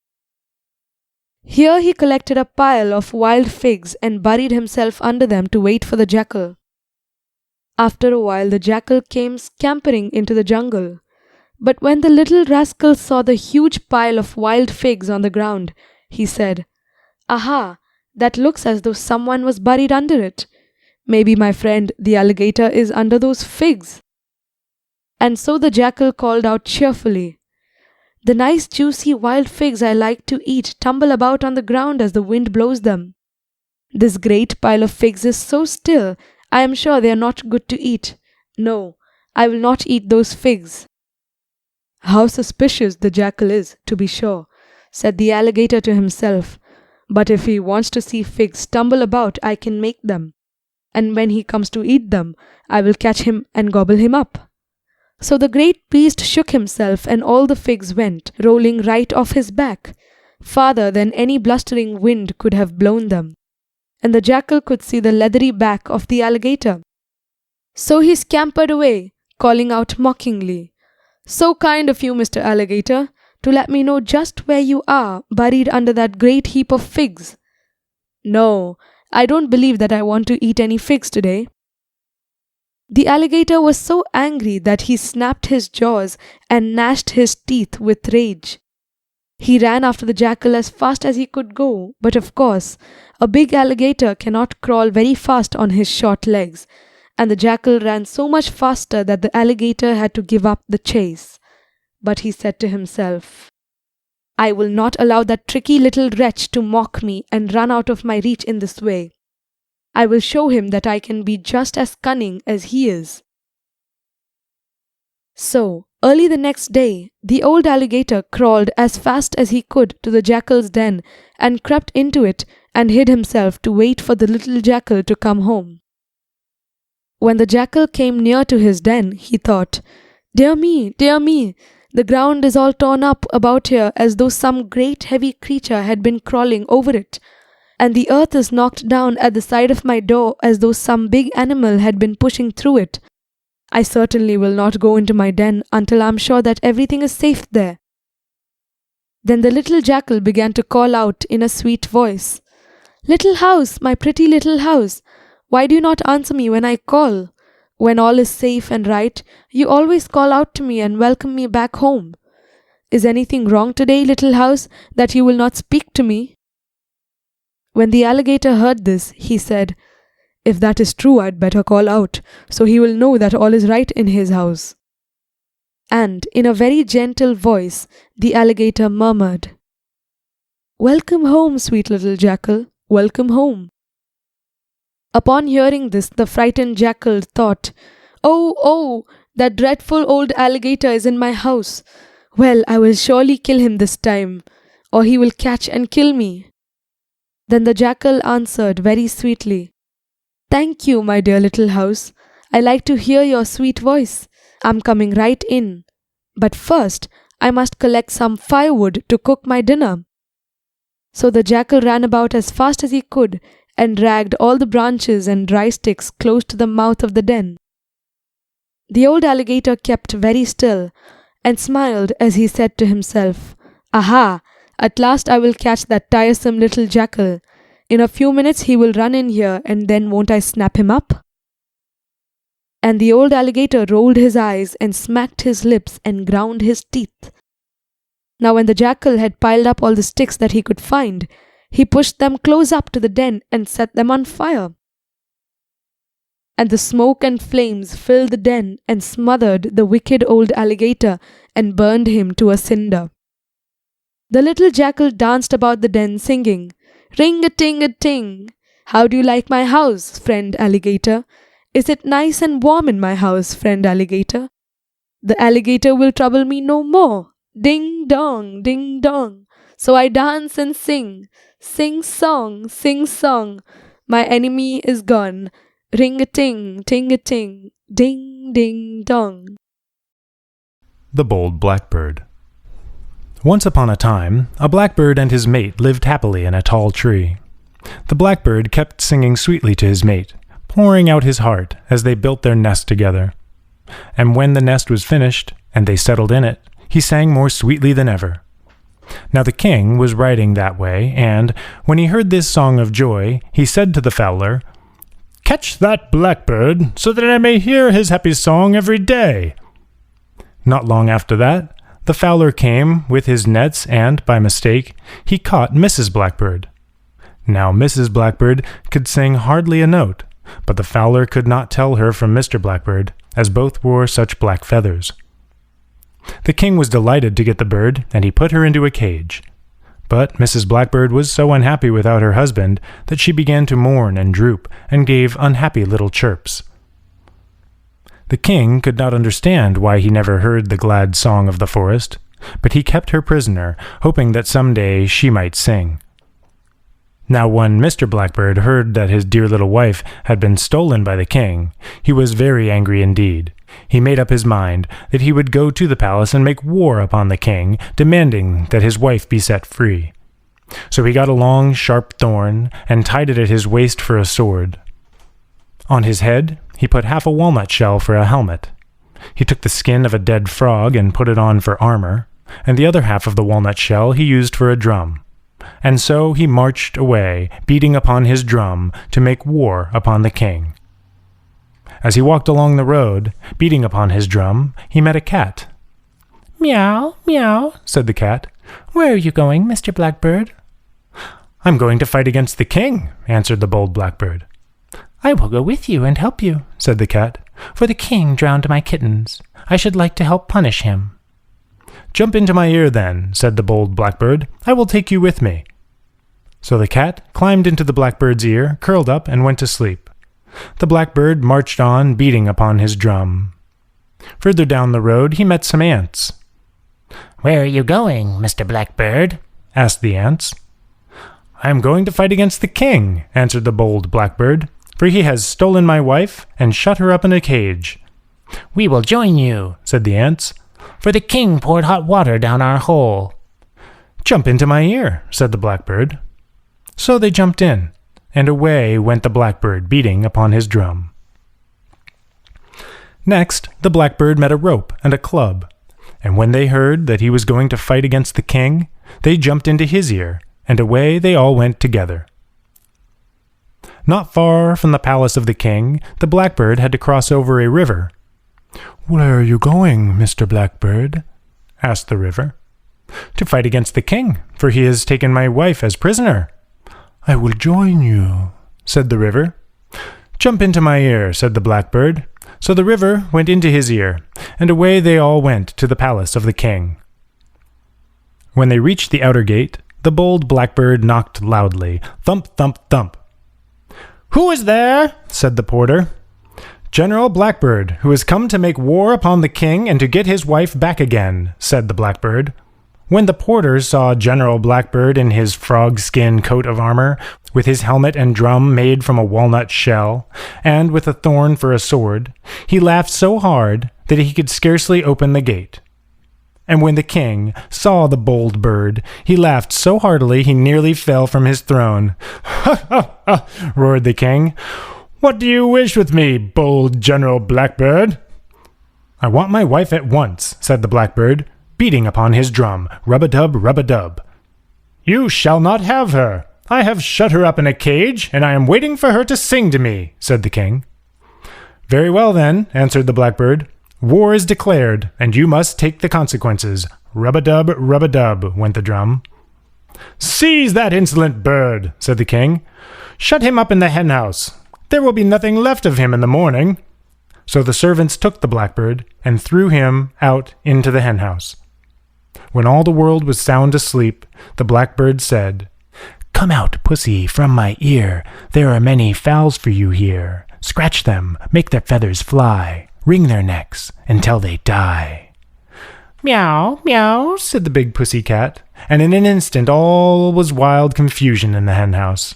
Here he collected a pile of wild figs and buried himself under them to wait for the jackal. After a while, the jackal came scampering into the jungle. But when the little rascal saw the huge pile of wild figs on the ground, he said, "Aha, that looks as though someone was buried under it. Maybe my friend the alligator is under those figs." And so the jackal called out cheerfully, "The nice juicy wild figs I like to eat tumble about on the ground as the wind blows them. This great pile of figs is so still, I am sure they are not good to eat. No, I will not eat those figs." "How suspicious the jackal is, to be sure," said the alligator to himself. "But if he wants to see figs tumble about, I can make them. And when he comes to eat them, I will catch him and gobble him up." So the great beast shook himself, and all the figs went, rolling right off his back, farther than any blustering wind could have blown them. And the jackal could see the leathery back of the alligator. So he scampered away, calling out mockingly, "So kind of you, Mr. Alligator, to let me know just where you are, buried under that great heap of figs. No, I don't believe that I want to eat any figs today." The alligator was so angry that he snapped his jaws and gnashed his teeth with rage. He ran after the jackal as fast as he could go, but of course, a big alligator cannot crawl very fast on his short legs, and the jackal ran so much faster that the alligator had to give up the chase. But he said to himself, "I will not allow that tricky little wretch to mock me and run out of my reach in this way. I will show him that I can be just as cunning as he is." So, early the next day, the old alligator crawled as fast as he could to the jackal's den and crept into it and hid himself to wait for the little jackal to come home. When the jackal came near to his den, he thought, dear me, the ground is all torn up about here as though some great heavy creature had been crawling over it, and the earth is knocked down at the side of my door as though some big animal had been pushing through it. I certainly will not go into my den until I am sure that everything is safe there." Then the little jackal began to call out in a sweet voice, "Little house, my pretty little house, why do you not answer me when I call? When all is safe and right, you always call out to me and welcome me back home. Is anything wrong today, little house, that you will not speak to me?" When the alligator heard this, he said, "If that is true, I'd better call out, so he will know that all is right in his house." And in a very gentle voice, the alligator murmured, "Welcome home, sweet little jackal, welcome home." Upon hearing this, the frightened jackal thought, Oh, that dreadful old alligator is in my house. Well, I will surely kill him this time, or he will catch and kill me." Then the jackal answered very sweetly, "Thank you, my dear little house. I like to hear your sweet voice. I'm coming right in. But first, I must collect some firewood to cook my dinner." So the jackal ran about as fast as he could and dragged all the branches and dry sticks close to the mouth of the den. The old alligator kept very still and smiled as he said to himself, "Aha! At last I will catch that tiresome little jackal. In a few minutes he will run in here, and then won't I snap him up?" And the old alligator rolled his eyes and smacked his lips and ground his teeth. Now when the jackal had piled up all the sticks that he could find, he pushed them close up to the den and set them on fire. And the smoke and flames filled the den and smothered the wicked old alligator and burned him to a cinder. The little jackal danced about the den singing, "Ring-a-ting-a-ting! How do you like my house, friend alligator? Is it nice and warm in my house, friend alligator? The alligator will trouble me no more. Ding dong, ding dong. So I dance and sing. Sing song, my enemy is gone. Ring-a-ting, ting-a-ting, ding ding dong." The Bold Blackbird. Once upon a time, a blackbird and his mate lived happily in a tall tree. The blackbird kept singing sweetly to his mate, pouring out his heart as they built their nest together. And when the nest was finished, and they settled in it, he sang more sweetly than ever. Now the king was riding that way, and, when he heard this song of joy, he said to the fowler, "Catch that blackbird, so that I may hear his happy song every day." Not long after that, the fowler came with his nets and, by mistake, he caught Mrs. Blackbird. Now Mrs. Blackbird could sing hardly a note, but the fowler could not tell her from Mr. Blackbird, as both wore such black feathers. The king was delighted to get the bird, and he put her into a cage. But Mrs. Blackbird was so unhappy without her husband that she began to mourn and droop, and gave unhappy little chirps. The king could not understand why he never heard the glad song of the forest, but he kept her prisoner, hoping that some day she might sing. Now when Mr. Blackbird heard that his dear little wife had been stolen by the king, he was very angry indeed. He made up his mind that he would go to the palace and make war upon the king, demanding that his wife be set free. So he got a long, sharp thorn and tied it at his waist for a sword. On his head he put half a walnut shell for a helmet. He took the skin of a dead frog and put it on for armor, and the other half of the walnut shell he used for a drum. And so he marched away, beating upon his drum, to make war upon the king. As he walked along the road, beating upon his drum, he met a cat. "Meow, meow," said the cat. "Where are you going, Mr. Blackbird?" "I'm going to fight against the king," answered the bold blackbird. "I will go with you and help you," said the cat, "for the king drowned my kittens. I should like to help punish him." "Jump into my ear, then," said the bold blackbird. "I will take you with me." So the cat climbed into the blackbird's ear, curled up, and went to sleep. The blackbird marched on, beating upon his drum. Further down the road he met some ants. "Where are you going, Mr. Blackbird?" asked the ants. "I am going to fight against the king," answered the bold blackbird, "for he has stolen my wife and shut her up in a cage." "We will join you," said the ants, "for the king poured hot water down our hole." "Jump into my ear," said the blackbird. So they jumped in, and away went the blackbird beating upon his drum. Next, the blackbird met a rope and a club, and when they heard that he was going to fight against the king, they jumped into his ear, and away they all went together. Not far from the palace of the king, the blackbird had to cross over a river. "Where are you going, Mr. Blackbird?" asked the river. "To fight against the king, for he has taken my wife as prisoner." "I will join you," said the river. "Jump into my ear," said the blackbird. So the river went into his ear, and away they all went to the palace of the king. When they reached the outer gate, the bold blackbird knocked loudly, thump, thump, thump. "Who is there?" said the porter. "General Blackbird, who has come to make war upon the king and to get his wife back again," said the blackbird. When the porter saw General Blackbird in his frog-skin coat of armor, with his helmet and drum made from a walnut shell, and with a thorn for a sword, he laughed so hard that he could scarcely open the gate. And when the king saw the bold bird, he laughed so heartily he nearly fell from his throne. "Ha, ha, ha!" roared the king. "What do you wish with me, bold General Blackbird?" "I want my wife at once," said the blackbird, beating upon his drum, rub-a-dub, rub-a-dub. "You shall not have her. I have shut her up in a cage, and I am waiting for her to sing to me," said the king. "Very well, then," answered the blackbird. "War is declared, and you must take the consequences." Rub-a-dub, rub-a-dub, went the drum. "Seize that insolent bird," said the king. "Shut him up in the henhouse. There will be nothing left of him in the morning." So the servants took the blackbird and threw him out into the henhouse. When all the world was sound asleep, the blackbird said, "Come out, pussy, from my ear. There are many fowls for you here. Scratch them, make their feathers fly, wring their necks until they die." "Meow, meow," said the big pussy cat, and in an instant all was wild confusion in the henhouse.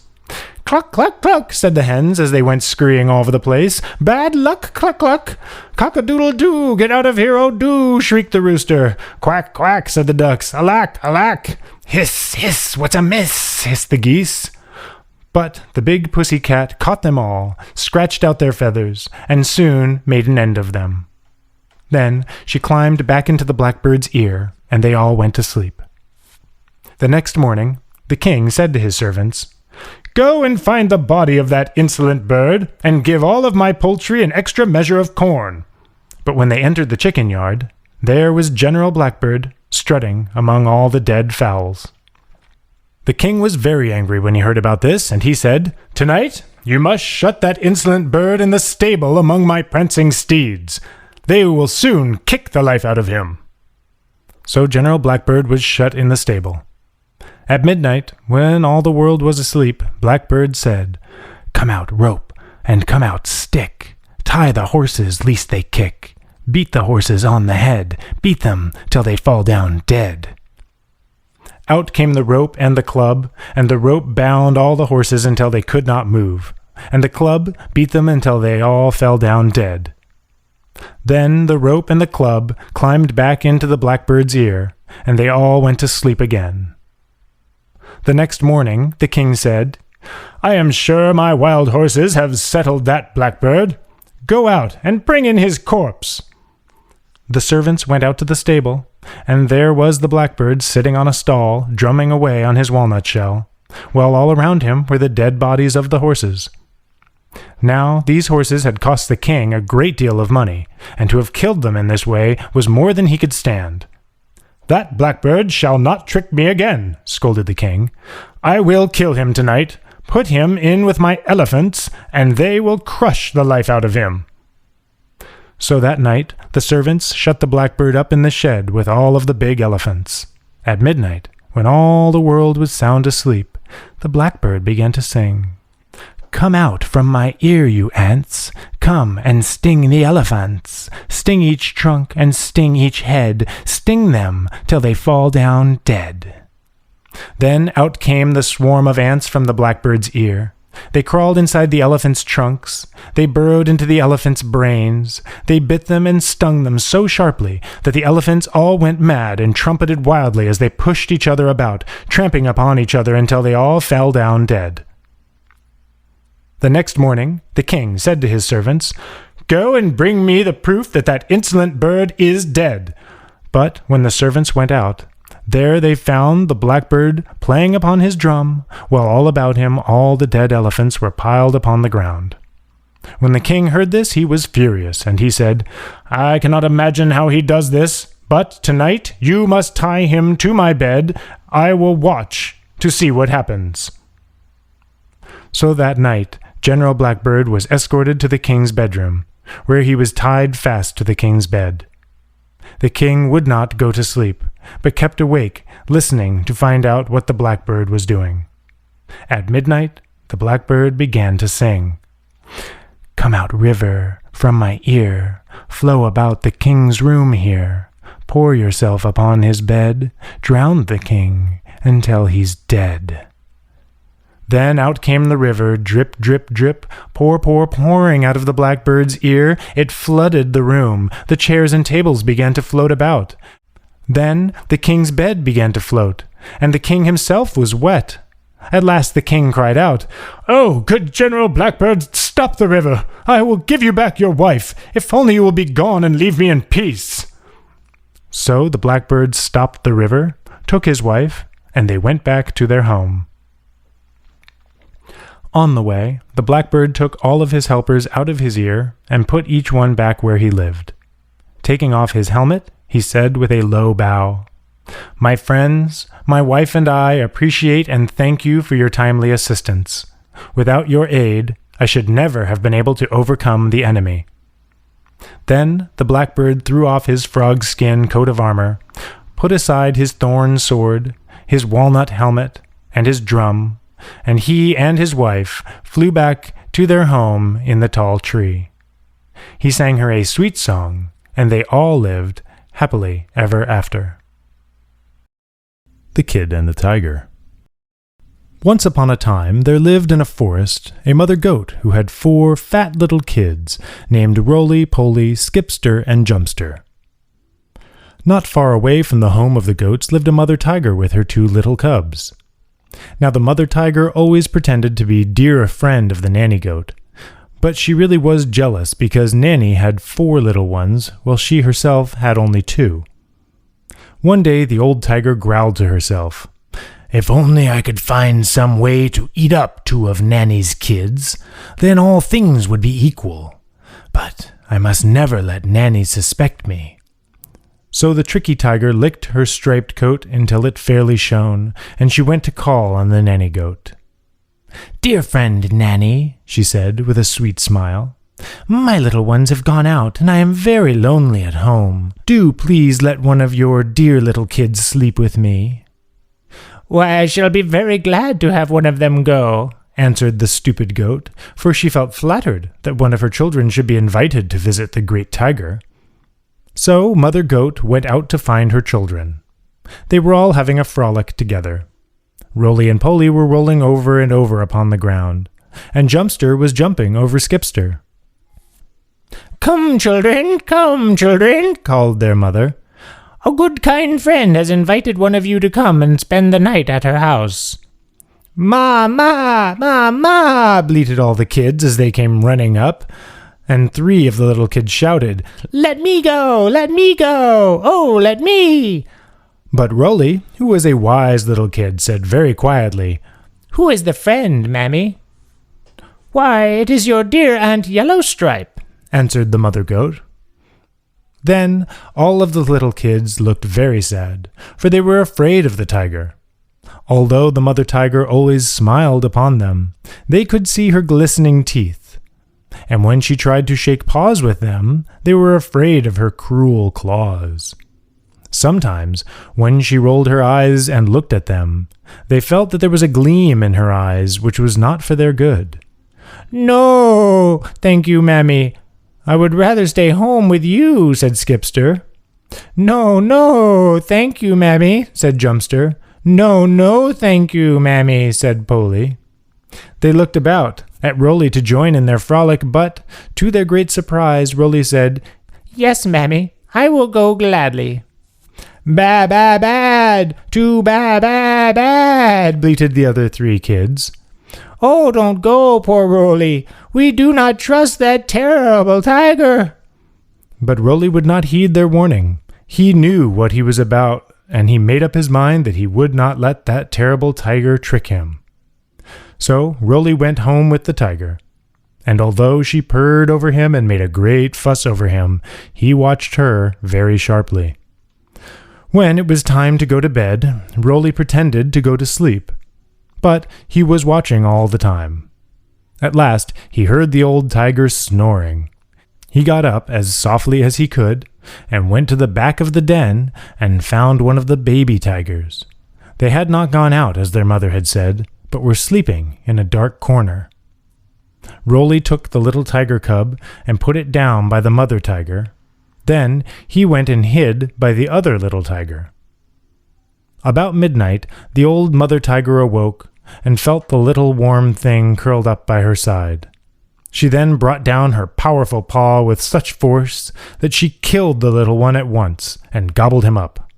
"Cluck, cluck, cluck," said the hens as they went scurrying all over the place. "Bad luck, cluck, cluck." "Cock-a-doodle-doo, get out of here, oh do," shrieked the rooster. "Quack, quack," said the ducks. "Alack, alack." "Hiss, hiss, what's amiss?" hissed the geese. But the big pussy cat caught them all, scratched out their feathers, and soon made an end of them. Then she climbed back into the blackbird's ear, and they all went to sleep. The next morning, the king said to his servants, "Go and find the body of that insolent bird, and give all of my poultry an extra measure of corn." But when they entered the chicken yard, there was General Blackbird strutting among all the dead fowls. The king was very angry when he heard about this, and he said, "Tonight you must shut that insolent bird in the stable among my prancing steeds. They will soon kick the life out of him." So General Blackbird was shut in the stable. At midnight, when all the world was asleep, Blackbird said, "Come out, rope, and come out, stick. Tie the horses, lest they kick. Beat the horses on the head. Beat them till they fall down dead." Out came the rope and the club, and the rope bound all the horses until they could not move, and the club beat them until they all fell down dead. Then the rope and the club climbed back into the blackbird's ear, and they all went to sleep again. The next morning the king said, "I am sure my wild horses have settled that blackbird. Go out and bring in his corpse." The servants went out to the stable, and there was the blackbird sitting on a stall, drumming away on his walnut shell, while all around him were the dead bodies of the horses. Now these horses had cost the king a great deal of money, and to have killed them in this way was more than he could stand. "That blackbird shall not trick me again," scolded the king. "I will kill him tonight, put him in with my elephants, and they will crush the life out of him." So that night the servants shut the blackbird up in the shed with all of the big elephants. At midnight, when all the world was sound asleep, the blackbird began to sing. "Come out from my ear, you ants, come and sting the elephants. Sting each trunk and sting each head, sting them till they fall down dead." Then out came the swarm of ants from the blackbird's ear. They crawled inside the elephants' trunks. They burrowed into the elephants' brains. They bit them and stung them so sharply that the elephants all went mad and trumpeted wildly as they pushed each other about, tramping upon each other until they all fell down dead. The next morning the king said to his servants, "Go and bring me the proof that that insolent bird is dead." But when the servants went out, there they found the blackbird playing upon his drum, while all about him all the dead elephants were piled upon the ground. When the king heard this, he was furious, and he said, "I cannot imagine how he does this, but tonight you must tie him to my bed. I will watch to see what happens." So that night General Blackbird was escorted to the king's bedroom, where he was tied fast to the king's bed. The king would not go to sleep, but kept awake, listening to find out what the blackbird was doing. At midnight, the blackbird began to sing. "Come out, river, from my ear, flow about the king's room here. Pour yourself upon his bed, drown the king until he's dead." Then out came the river, drip, drip, drip, pouring out of the blackbird's ear. It flooded the room. The chairs and tables began to float about. Then the king's bed began to float, and the king himself was wet. At last the king cried out, "Oh, good General Blackbird, stop the river! I will give you back your wife, if only you will be gone and leave me in peace." So the blackbird stopped the river, took his wife, and they went back to their home. On the way, the blackbird took all of his helpers out of his ear and put each one back where he lived. Taking off his helmet, he said with a low bow, "My friends, my wife and I appreciate and thank you for your timely assistance. Without your aid, I should never have been able to overcome the enemy." Then the blackbird threw off his frog-skin coat of armor, put aside his thorn sword, his walnut helmet, and his drum, and he and his wife flew back to their home in the tall tree. He sang her a sweet song, and they all lived happily ever after. The Kid and the Tiger. Once upon a time there lived in a forest a mother goat who had 4 fat little kids named Roly Poly, Skipster, and Jumpster. Not far away from the home of the goats lived a mother tiger with her 2 little cubs. Now the mother tiger always pretended to be dear friend of the nanny goat, but she really was jealous because Nanny had 4 little ones, while she herself had only 2. One day the old tiger growled to herself, "If only I could find some way to eat up 2 of Nanny's kids, then all things would be equal. But I must never let Nanny suspect me." So the tricky tiger licked her striped coat until it fairly shone, and she went to call on the nanny goat. "Dear friend Nanny," she said with a sweet smile, "my little ones have gone out, and I am very lonely at home. Do please let one of your dear little kids sleep with me." "Why, I shall be very glad to have one of them go," answered the stupid goat, for she felt flattered that one of her children should be invited to visit the great tiger. So Mother Goat went out to find her children. They were all having a frolic together. Roly and Poly were rolling over and over upon the ground, and Jumpster was jumping over Skipster. Come, children, called their mother. "A good kind friend has invited one of you to come and spend the night at her house." "Ma, ma, ma, ma," bleated all the kids as they came running up. And 3 of the little kids shouted, "Let me go! Let me go! Oh, let me!" But Roly, who was a wise little kid, said very quietly, "Who is the friend, Mammy?" "Why, it is your dear Aunt Yellowstripe," answered the mother goat. Then all of the little kids looked very sad, for they were afraid of the tiger. Although the mother tiger always smiled upon them, they could see her glistening teeth. And when she tried to shake paws with them, they were afraid of her cruel claws. Sometimes, when she rolled her eyes and looked at them, they felt that there was a gleam in her eyes which was not for their good. "No, thank you, Mammy. I would rather stay home with you," said Skipster. "No, no, thank you, Mammy," said Jumpster. "No, no, thank you, Mammy," said Polly. They looked about at Rolly to join in their frolic, but, to their great surprise, Rolly said, "Yes, Mammy, I will go gladly." "Ba, ba, bad, too ba, ba, bad," bleated the other three kids. "Oh, don't go, poor Rolly. We do not trust that terrible tiger." But Rolly would not heed their warning. He knew what he was about, and he made up his mind that he would not let that terrible tiger trick him. So Rolly went home with the tiger, and although she purred over him and made a great fuss over him, he watched her very sharply. When it was time to go to bed, Rolly pretended to go to sleep, but he was watching all the time. At last he heard the old tiger snoring. He got up as softly as he could and went to the back of the den and found one of the baby tigers. They had not gone out, as their mother had said, but were sleeping in a dark corner. Rolly took the little tiger cub and put it down by the mother tiger. Then he went and hid by the other little tiger. About midnight, the old mother tiger awoke and felt the little warm thing curled up by her side. She then brought down her powerful paw with such force that she killed the little one at once and gobbled him up.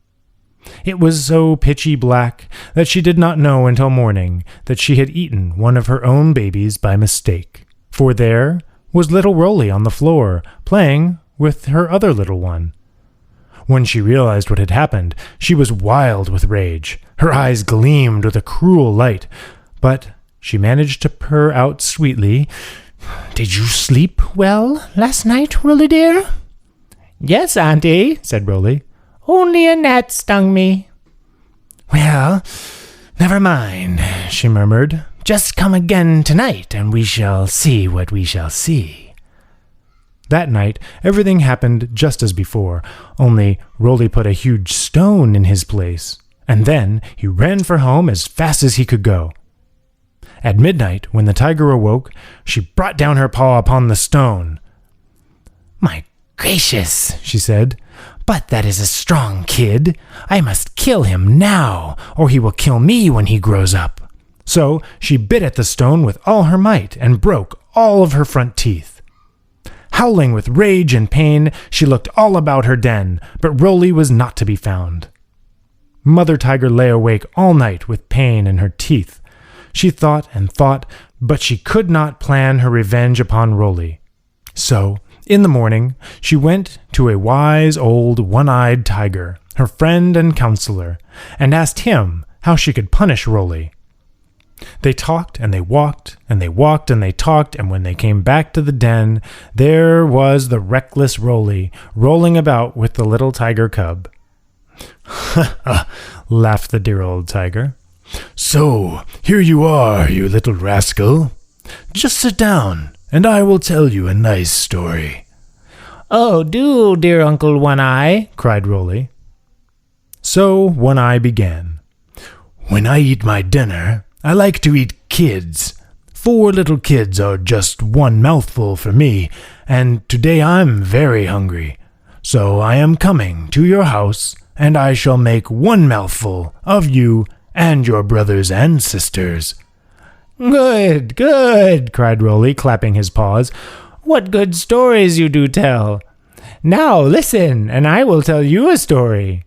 It was so pitchy black that she did not know until morning that she had eaten one of her own babies by mistake, for there was little Rolly on the floor, playing with her other little one. When she realized what had happened, she was wild with rage. Her eyes gleamed with a cruel light, but she managed to purr out sweetly, "Did you sleep well last night, Rolly dear?" "Yes, Auntie," said Rolly. "Only a gnat stung me." "Well, never mind," she murmured. "Just come again tonight, and we shall see what we shall see." That night, everything happened just as before, only Rolly put a huge stone in his place, and then he ran for home as fast as he could go. At midnight, when the tiger awoke, she brought down her paw upon the stone. "My gracious," she said, "but that is a strong kid. I must kill him now, or he will kill me when he grows up." So she bit at the stone with all her might and broke all of her front teeth. Howling with rage and pain, she looked all about her den, but Rolly was not to be found. Mother Tiger lay awake all night with pain in her teeth. She thought and thought, but she could not plan her revenge upon Rolly. So, in the morning, she went to a wise old one-eyed tiger, her friend and counselor, and asked him how she could punish Rolly. They talked and they walked and they walked and they talked, and when they came back to the den, there was the reckless Rolly rolling about with the little tiger cub. Laughed the dear old tiger. "So, here you are, you little rascal. Just sit down, and I will tell you a nice story." "Oh, do, dear Uncle One-Eye," cried Rolly. So One-Eye began. "When I eat my dinner, I like to eat kids. 4 little kids are just one mouthful for me, and today I'm very hungry. So I am coming to your house, and I shall make 1 mouthful of you and your brothers and sisters." "Good, good," cried Rolly, clapping his paws. "What good stories you do tell. Now listen, and I will tell you a story.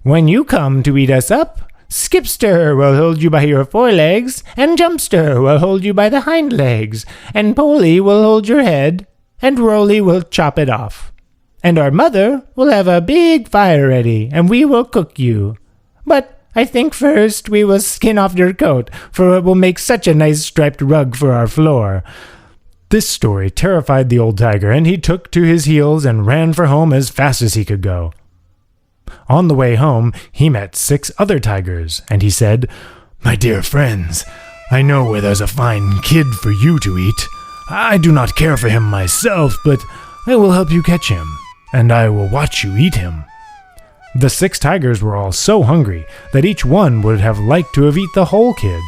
When you come to eat us up, Skipster will hold you by your forelegs, and Jumpster will hold you by the hind legs, and Polly will hold your head, and Rolly will chop it off. And our mother will have a big fire ready, and we will cook you. But I think first we will skin off your coat, for it will make such a nice striped rug for our floor. This story terrified the old tiger, and he took to his heels and ran for home as fast as he could go. On the way home, he met 6 other tigers, and he said, "My dear friends, I know where there's a fine kid for you to eat. I do not care for him myself, but I will help you catch him, and I will watch you eat him." The 6 tigers were all so hungry that each one would have liked to have eaten the whole kid.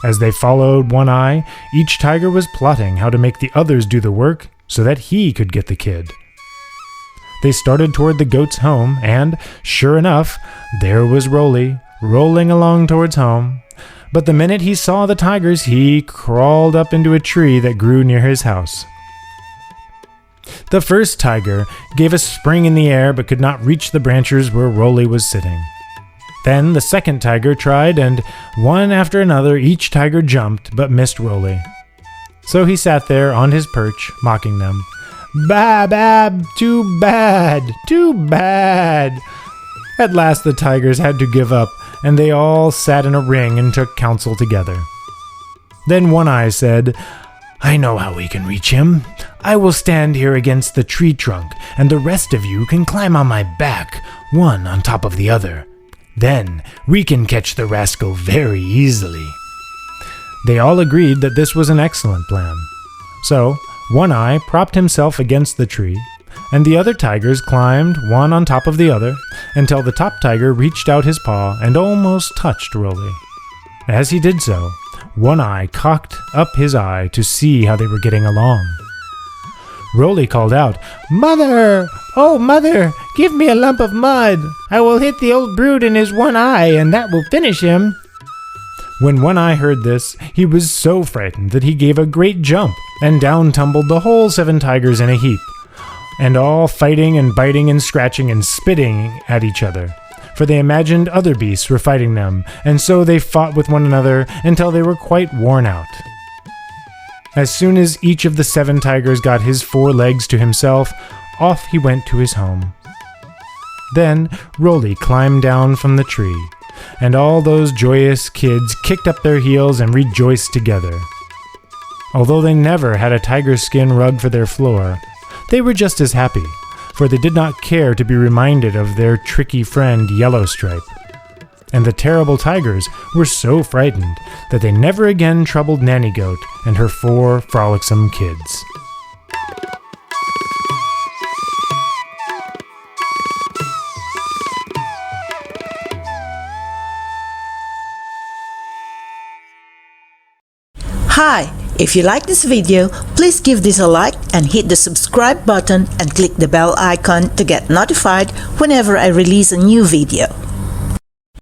As they followed One Eye, each tiger was plotting how to make the others do the work so that he could get the kid. They started toward the goat's home, and, sure enough, there was Rolly, rolling along towards home. But the minute he saw the tigers, he crawled up into a tree that grew near his house. The first tiger gave a spring in the air but could not reach the branches where Rolly was sitting. Then the second tiger tried, and one after another each tiger jumped but missed Rolly. So he sat there on his perch, mocking them. "Bab, too bad, too bad." At last the tigers had to give up, and they all sat in a ring and took counsel together. Then One Eye said, "I know how we can reach him. I will stand here against the tree trunk, and the rest of you can climb on my back, one on top of the other. Then we can catch the rascal very easily." They all agreed that this was an excellent plan. So One Eye propped himself against the tree, and the other tigers climbed one on top of the other until the top tiger reached out his paw and almost touched Rolly. As he did so, One Eye cocked up his eye to see how they were getting along. Rolly called out, "Mother! Oh, Mother! Give me a lump of mud! I will hit the old brute in his one eye, and that will finish him!" When One Eye heard this, he was so frightened that he gave a great jump, and down tumbled the whole 7 tigers in a heap, and all fighting and biting and scratching and spitting at each other. For they imagined other beasts were fighting them, and so they fought with one another until they were quite worn out. As soon as each of the 7 tigers got his 4 legs to himself, off he went to his home. Then Rolly climbed down from the tree, and all those joyous kids kicked up their heels and rejoiced together. Although they never had a tiger skin rug for their floor, they were just as happy, for they did not care to be reminded of their tricky friend Yellowstripe. And the terrible tigers were so frightened that they never again troubled Nanny Goat and her 4 frolicsome kids. Hi! If you like this video, please give this a like and hit the subscribe button and click the bell icon to get notified whenever I release a new video.